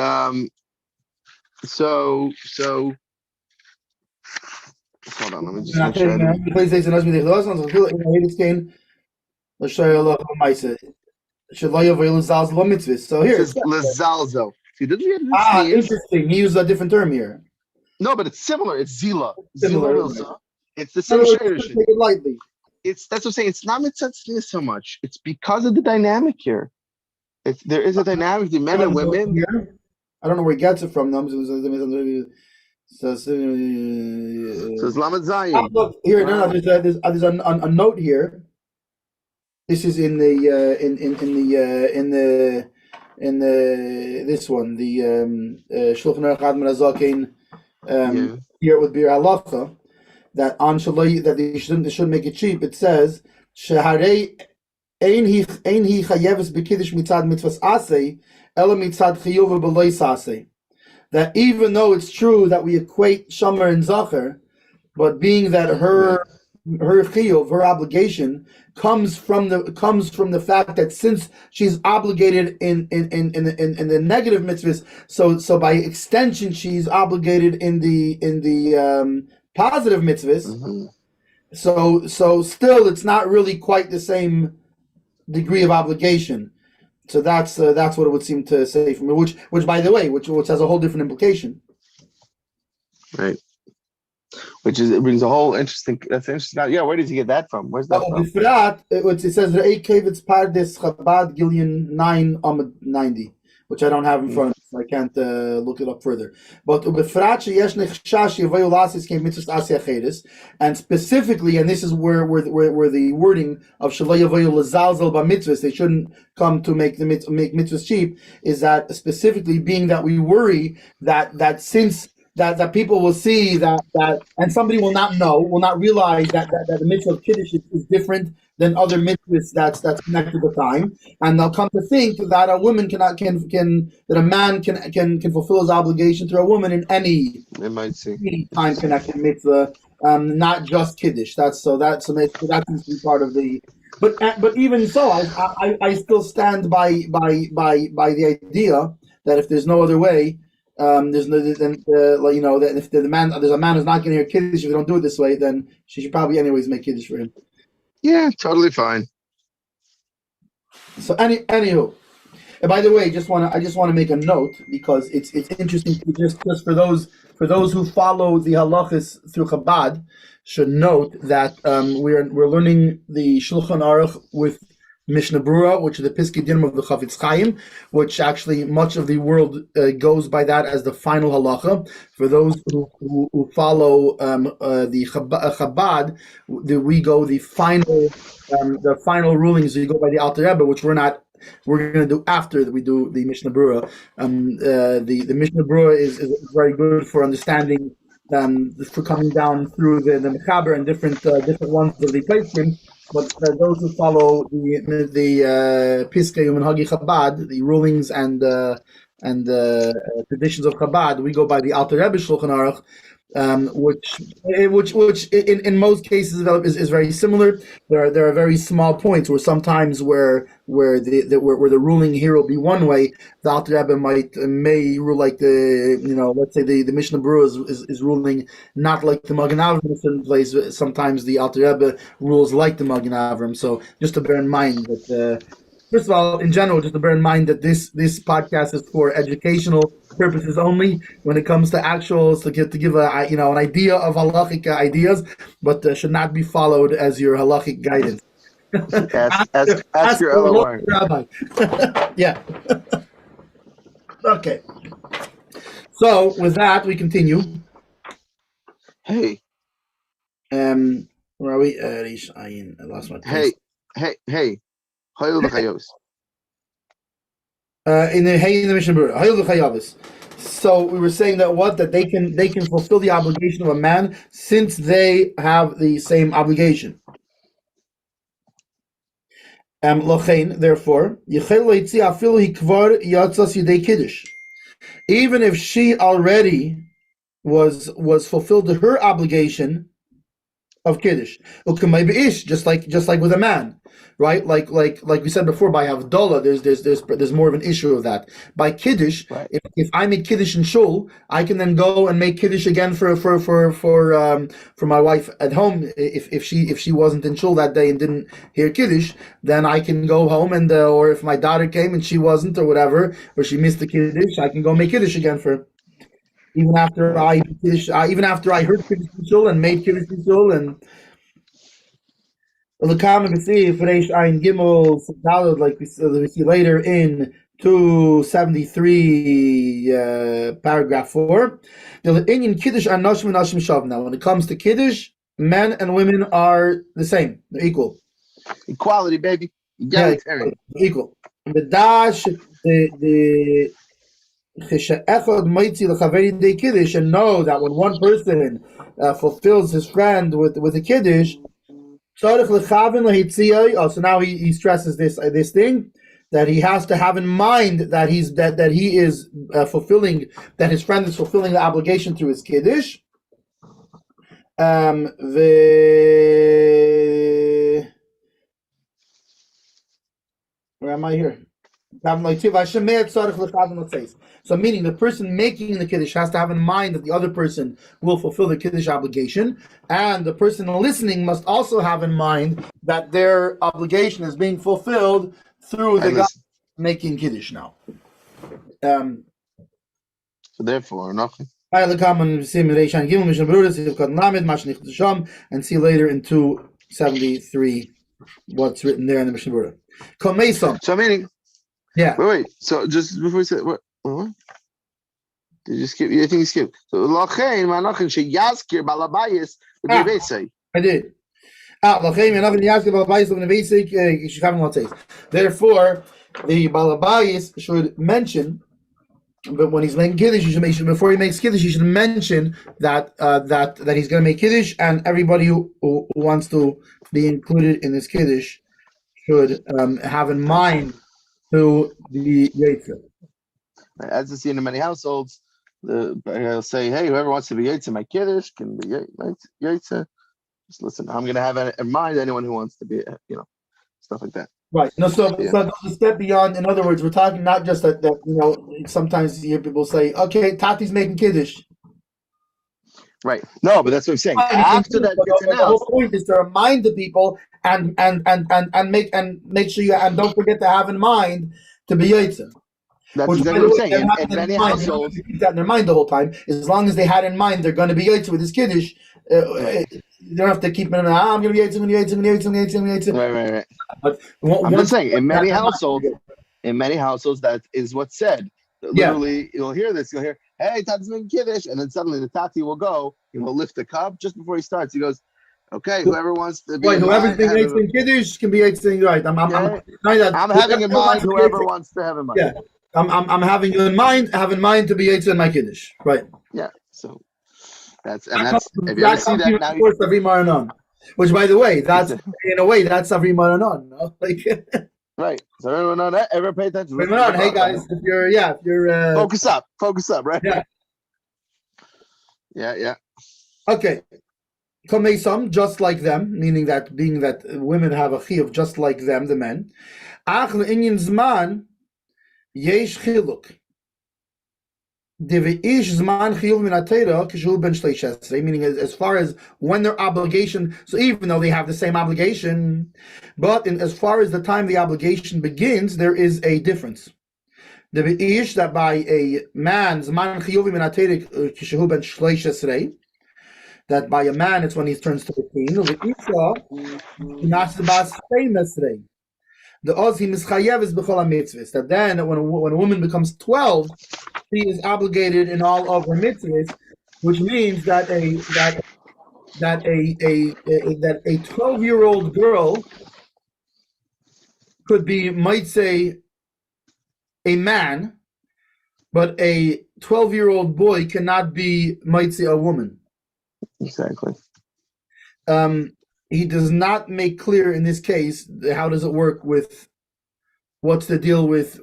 so. Hold on, let me just make sure. So here it's lezalzo. See, interesting. He used a different term here. No, but it's similar. It's zila. Similar. It's the same tradition. Take it lightly. That's what I'm saying. It's not mitzvah so much. It's because of the dynamic here. There is a dynamic. The men and women. Here? I don't know where he gets it from. Says Lamed Zayin. Here, there's a note here. This is in the this one, the Shulchan Aruch here with Bir Halacha, that on Shalai that they shouldn't make it cheap. It says Shaharei ein hi chayeves b'kiddush mitzad mitzvahs asay ela mitzad chiyuv b'lois asay. that even though it's true that we equate Shomer and Zacher, but being that her chiyuv, her obligation, comes from the fact that since she's obligated in the negative mitzvahs, so by extension she's obligated in the positive mitzvahs. Mm-hmm. So still, it's not really quite the same degree of obligation. So that's what it would seem to say from me. Which by the way, which has a whole different implication. Right. It brings a whole interesting. That's interesting. Yeah, where did you get that from? Where's that from? It says Re'ei Kevitz Pardes Chabad Gillian 9 Amud 90, which I don't have in front of me, so I can't look it up further. But and specifically, and this is where the wording of mitzvahs, they shouldn't come to make mitzvahs cheap, is that specifically being that we worry that since that people will see that and somebody will not realize that the mitzvah of Kiddush is different than other mitzvahs that's connected to time, and they'll come to think that a woman that a man can fulfill his obligation through a woman in any time connected mitzvah, not just Kiddush. That seems to be part of the. But even so, I still stand by the idea that if there's no other way. There's no that if there's a man who's not going to hear Kiddush, if they don't do it this way, then she should probably anyways make Kiddush for him. Yeah, totally fine. So anywho, and by the way, I just want to make a note because it's interesting to just for those who follow the halachas through Chabad should note that we're learning the Shulchan Aruch with Mishna Berura, which is the Piskei Dinim of the Chafetz Chaim, which actually much of the world goes by that as the final halacha. For those who follow the Chabad, we go the final rulings. We go by the Alter Rebbe, which we're going to do after we do the Mishna Berura. The Mishna Berura is very good for understanding, for coming down through the Mechaber and different ones of the placement. But those who follow the Piskei U'Minhagi Chabad, the rulings and traditions of Chabad, we go by the Alter Rebbe Shulchan Aruch, which in most cases is very similar. There are very small points where sometimes where the ruling here will be one way, the Alter Rebbe may rule like let's say the Mishnah Berurah is ruling not like the Magen Avraham in a certain place. Sometimes the Alter Rebbe rules like the Magen Avraham. So just to bear in mind that. First of all, in general, just to bear in mind that this podcast is for educational purposes only. When it comes to actuals, to give an idea of halachic ideas, but should not be followed as your halachic guidance. Ask your other rabbi. Yeah. Okay. So with that, we continue. Hey. Where are we? I lost my place. Hey. In the Mishnah Berurah. So we were saying that they can fulfill the obligation of a man since they have the same obligation. Therefore, even if she already was fulfilled to her obligation of Kiddush, just like with a man. Right, like we said before, by Havdalah, there's more of an issue of that. By Kiddush, right. if I make Kiddush in Shul, I can then go and make Kiddush again for my wife at home. If she wasn't in Shul that day and didn't hear Kiddush, then I can go home and or if my daughter came and she wasn't or whatever, or she missed the Kiddush, I can go make Kiddush again for her. Even after I heard Kiddush in Shul and made Kiddush in Shul and. Like we see later in 273 paragraph 4. Now when it comes to Kiddush, men and women are the same. They're equal. Equality, baby. Egalitarian. Yeah, equal. The dash, the and know that when one person fulfills his friend with a Kiddush, so now he stresses this thing. that he has to have in mind that he is fulfilling, that his friend is fulfilling the obligation through his kiddush. Where am I here? So meaning the person making the kiddush has to have in mind that the other person will fulfill the kiddush obligation, and the person listening must also have in mind that their obligation is being fulfilled through the guy making kiddush now. So therefore, nothing. And see later in 273 what's written there in the Mishnah Berura. So meaning, yeah. Wait. So just before you said what? Did you skip? I think you skipped. So lachein manachin sheyaskir balabayis v'nevesei. I did. Therefore, the balabayis should mention. But when he's making kiddush, before he makes kiddush, he should mention that he's going to make kiddush, and everybody who wants to be included in this kiddush should have in mind to the yetzer. As you see in many households, they'll say, "Hey, whoever wants to be yetzer my kiddush can be yetzer." Just listen. I'm going to have in mind anyone who wants to be, stuff like that. Right. No, so the step beyond. In other words, we're talking not just that sometimes you hear people say, "Okay, Tati's making kiddush." Right. No, but that's what I'm saying. After that, the whole point is to remind the people and make sure and don't forget to have in mind to be yetzer. That's exactly what I'm saying. In many households, keep that in their mind the whole time. As long as they had in mind they're going to be yetzer with this kiddush. You don't have to keep it in. I'm going to be yetzer, I'm going to be yetzer. Right. But I'm just saying, in many households, that is what's said. Literally, you'll hear this. You'll hear, "Hey, Tati's making kiddush," and then suddenly the Tati will go. He will lift the cup just before he starts. He goes, "Okay, whoever wants to be." Right, whoever's being yetzer kiddush can be yetzer. Right. I'm having in mind whoever wants to have in mind. Yeah. I'm having in mind. Have in mind to be yetzer in my kiddush. Right. Yeah. So. That's if you ever see that now. Savri Maranon, which, by the way, that's in a way that's Savri Maranon, no? Like right. So everyone ever pay attention. Hey guys, if you're focus up, right? Yeah. Okay. Kameisam, just like them, meaning that being that women have a chiyuv just like them, the men. Ach le'inyan zman yesh chiluk. Meaning as far as when their obligation, so even though they have the same obligation, but as far as the time the obligation begins, there is a difference. That by a man, that by a man it's when he turns 13. The Oz is that then when a woman becomes 12, she is obligated in all of her mitzvahs, which means that a 12-year-old girl could be, might say, a man, but a 12-year-old boy cannot be, might say, a woman. Exactly. He does not make clear in this case how does it work with what's the deal with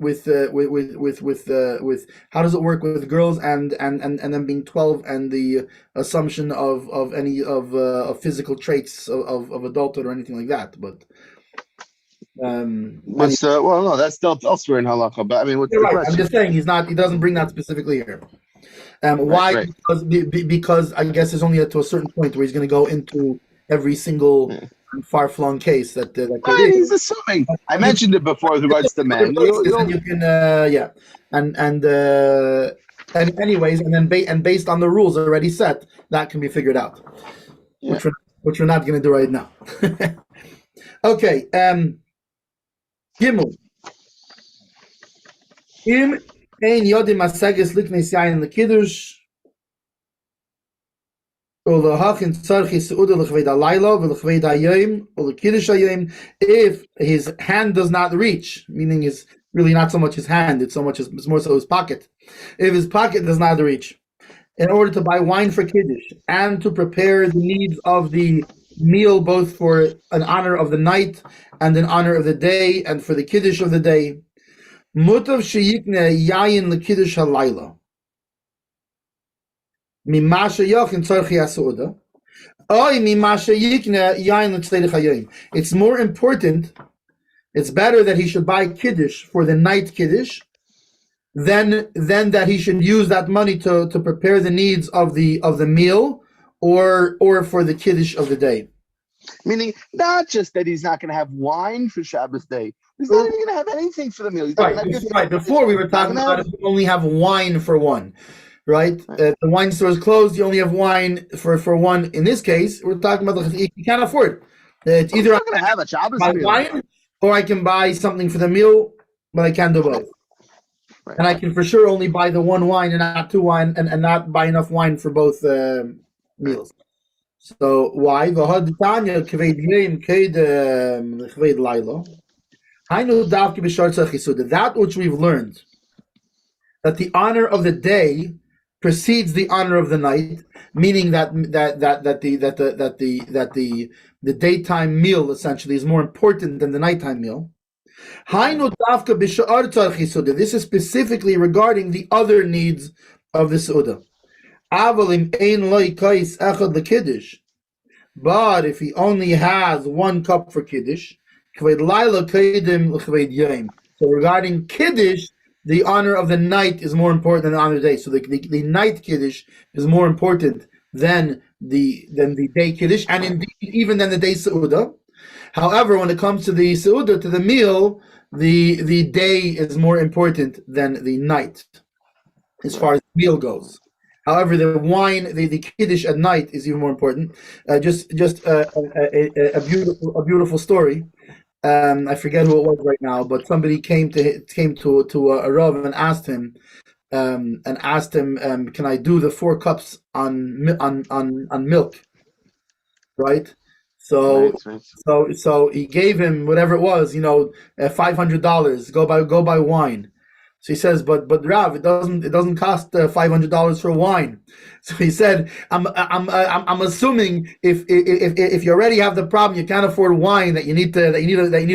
how does it work with girls and them being 12 and the assumption of any of physical traits of adulthood or anything like that. But no, that's still elsewhere in halacha. But I mean, what's the question? I'm just saying he doesn't bring that specifically here. Why? Right. Because I guess it's only to a certain point where he's going to go into every single far-flung case that he's assuming. I mentioned it before with regards to men. You can, and anyways, and then based on the rules already set, that can be figured out, which we're not going to do right now. Okay, Gimel. Im ein yodim asages liknes yain lekiddush. If his hand does not reach, meaning it's really not so much his hand, it's more so his pocket. If his pocket does not reach, in order to buy wine for kiddush and to prepare the needs of the meal, both for an honor of the night and an honor of the day, and for the kiddush of the day, Mutav sheyikne yayin lekiddush halayla. Mimasha yochin tzarchi hasuda. Oy mimasha yikne yayin letzedich hayoyim. It's more important. It's better that he should buy kiddush for the night kiddush than that he should use that money to prepare the needs of the meal or for the kiddush of the day. Meaning, not just that he's not going to have wine for Shabbos day. He's not even going to have anything for the meal. He's Right. Before we were talking about if you only have wine for one, right? The wine store is closed. You only have wine for one. In this case, we're talking about you can't afford it. It's either I'm going to have a Shabbos buy meal, wine or I can buy something for the meal, but I can't do both. Right. And I can for sure only buy the one wine and not two wine and not buy enough wine for both meals. So why? That which we've learned, that the honor of the day precedes the honor of the night, meaning that the daytime meal essentially is more important than the nighttime meal. This is specifically regarding the other needs of the Su'udah. But if he only has one cup for Kiddush, so regarding Kiddush, the honor of the night is more important than the honor of the day. So the night Kiddush is more important than the day Kiddush, and indeed even than the day Su'udah. However, when it comes to the Su'udah, to the meal, the day is more important than the night, as far as the meal goes. However, the wine, the kiddush at night is even more important. Just a beautiful story. I forget who it was right now, but somebody came to a Rav and asked him, can I do the 4 cups on milk, right? So he gave him whatever it was, $500. Go buy wine. So he says, but Rav, it doesn't cost $500 for wine. So he said, I'm assuming if you already have the problem, you can't afford wine, that you need to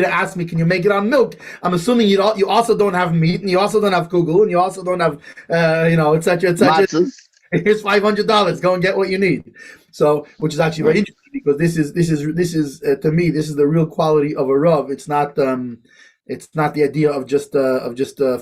ask me, can you make it on milk? I'm assuming you also don't have meat, and you also don't have kugel, and you also don't have etc. Here's $500. Go and get what you need. So, which is actually very interesting, because this is to me, this is the real quality of a Rav. It's not the idea of just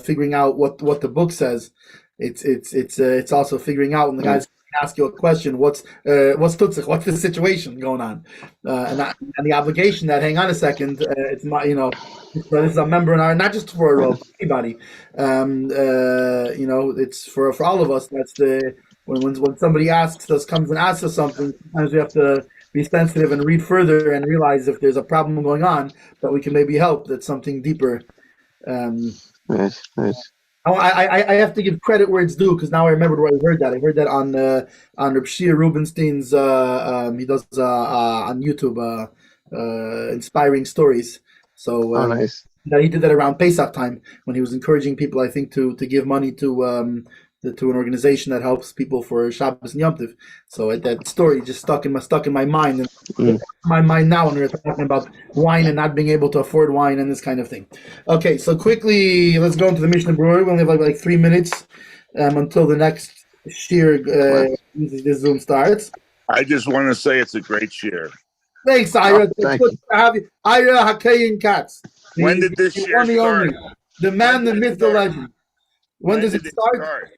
figuring out what the book says. It's also figuring out when the guys ask you a question, what's tutzich, what's the situation going on, and the obligation that, hang on a second, it's my this is a member in our, not just for a Rav, anybody, it's for all of us. That's the when somebody comes and asks us something, sometimes we have to be sensitive and read further and realize if there's a problem going on that we can maybe help. That's something deeper. Right. I have to give credit where it's due, because now I remembered where I heard that. I heard that on Reb Shia Rubinstein's he does on YouTube inspiring stories. So nice. He did that around Pesach time, when he was encouraging people, I think, to give money to an organization that helps people for Shabbos and Yom Tov. So that story just stuck in my mind, and my mind now when we're talking about wine and not being able to afford wine and this kind of thing. Okay, so quickly, let's go into the Mishna Berura. We only have like 3 minutes until the next shir this Zoom starts. I just want to say it's a great shir. Thanks, Ira. It's good to have you. Ira Hakohen Katz. When did this shir start? The man, the myth, the legend. When does it start?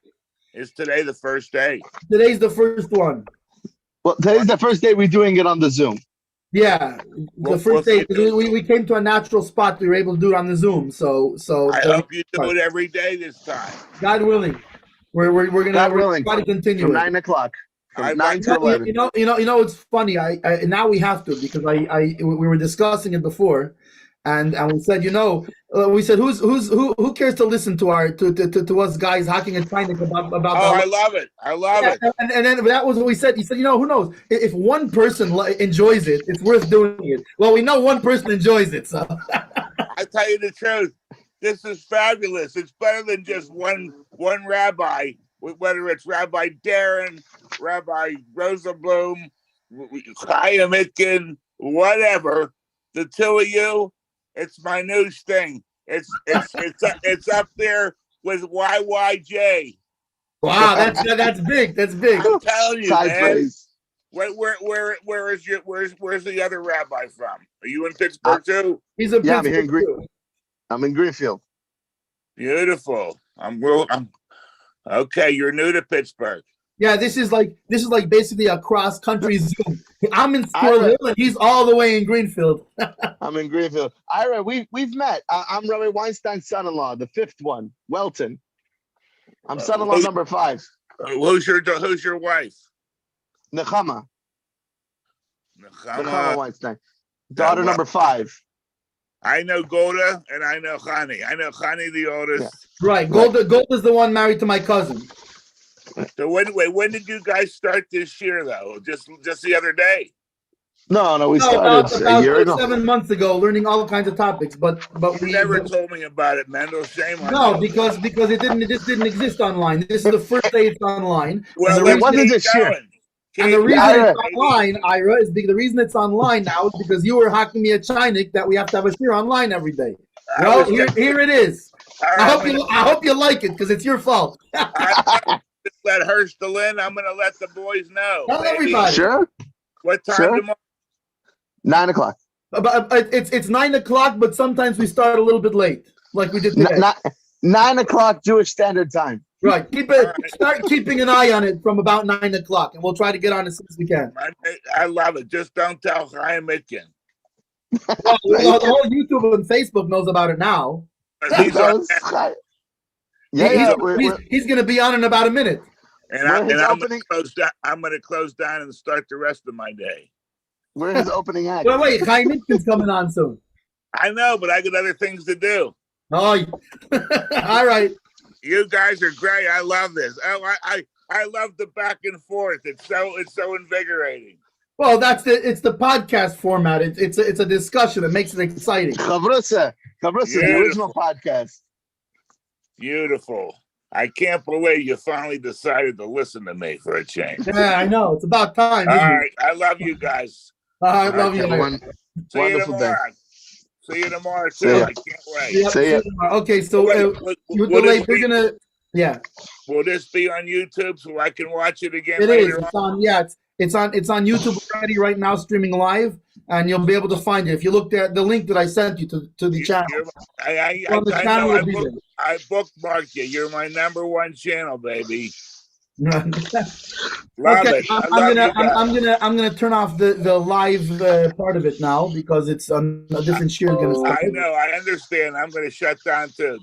Is today the first day? Today's the first one. Well, today's the first day we're doing it on the Zoom. Yeah, the first day. We came to a natural spot. We were able to do it on the Zoom. So I hope you do it every day this time. God willing, we're gonna try to continue from 9 o'clock. From 9 to 11. You know, it's funny. I now we have to, because we were discussing it before. And we said, we said, who cares to listen to us guys hacking and trying about. I love it. And then that was what we said. He said, who knows? If one person enjoys it, it's worth doing it. Well, we know one person enjoys it, so. I tell you the truth, this is fabulous. It's better than just one rabbi, whether it's Rabbi Darren, Rabbi Rosenblum, Chaim Itkin, whatever. The two of you. It's my new thing. It's up there with YYJ. Wow, that's big. That's big. I'm telling you, Side man. phrase. Where's the other rabbi from? Are you in Pittsburgh too? He's a Yeah, I'm here in Pittsburgh too. I'm in Greenfield. Beautiful. I'm okay. You're new to Pittsburgh. Yeah, this is like basically a cross country Zoom. I'm in Squirrel Ira. Hill and he's all the way in Greenfield. I'm in Greenfield. Ira, we've met. I'm Rabbi Weinstein's son-in-law, the fifth one, Welton. I'm son-in-law number 5. Who's your wife? Nechama Nechama. Weinstein. Daughter well, number 5. I know Golda and I know Chani. I know Chani the oldest. Yeah. Right. Golda's the one married to my cousin. So when did you guys start this year though? Just the other day. No, we started about a year ago. 7 months ago, learning all kinds of topics. But You never told me about it, Mendel. Shame on no, you. because it didn't exist online. This is the first day it's online. Well, it wasn't this year. And the reason Ira. it's online, Ira, is because the reason it's online now is because you were hacking me a chinik that we have to have a shir online every day. Well, here it is. I hope you like it because it's your fault. Just let Hurstel in. I'm gonna let the boys know. Tell baby. everybody. Sure. What time Sure. tomorrow? 9 o'clock. But it's 9 o'clock, but sometimes we start a little bit late, like we did today. 9 o'clock Jewish Standard Time. Right. Start keeping an eye on it from about 9 o'clock, and we'll try to get on as soon as we can. I love it. Just don't tell Chaim Mitkin. Well, the whole YouTube and Facebook knows about it now. He's on, He's going to be on in about a minute. and I'm going to close down and start the rest of my day. We're his opening act. Wait, Chaim Mitkin's coming on soon. I know, but I got other things to do. Oh, all right. You guys are great. I love this. I love the back and forth. It's so invigorating. Well, it's the podcast format. It's a discussion. It makes it exciting. Chavrusa, the original podcast. Beautiful. I can't believe you finally decided to listen to me for a change. Yeah, I know. It's about time. All right. I love you guys. I love you. See you tomorrow. See you tomorrow, too. I can't wait. Yep, See ya. Okay, so we're gonna. Yeah. Will this be on YouTube so I can watch it again It later is. It's on YouTube already right now, streaming live, and you'll be able to find it if you look at the link that I sent you to the channel. I bookmarked you. You're my number 1 channel, baby. Love it. I'm gonna turn off the live part of it now because it's on a different share. I know. I understand. I'm gonna shut down too.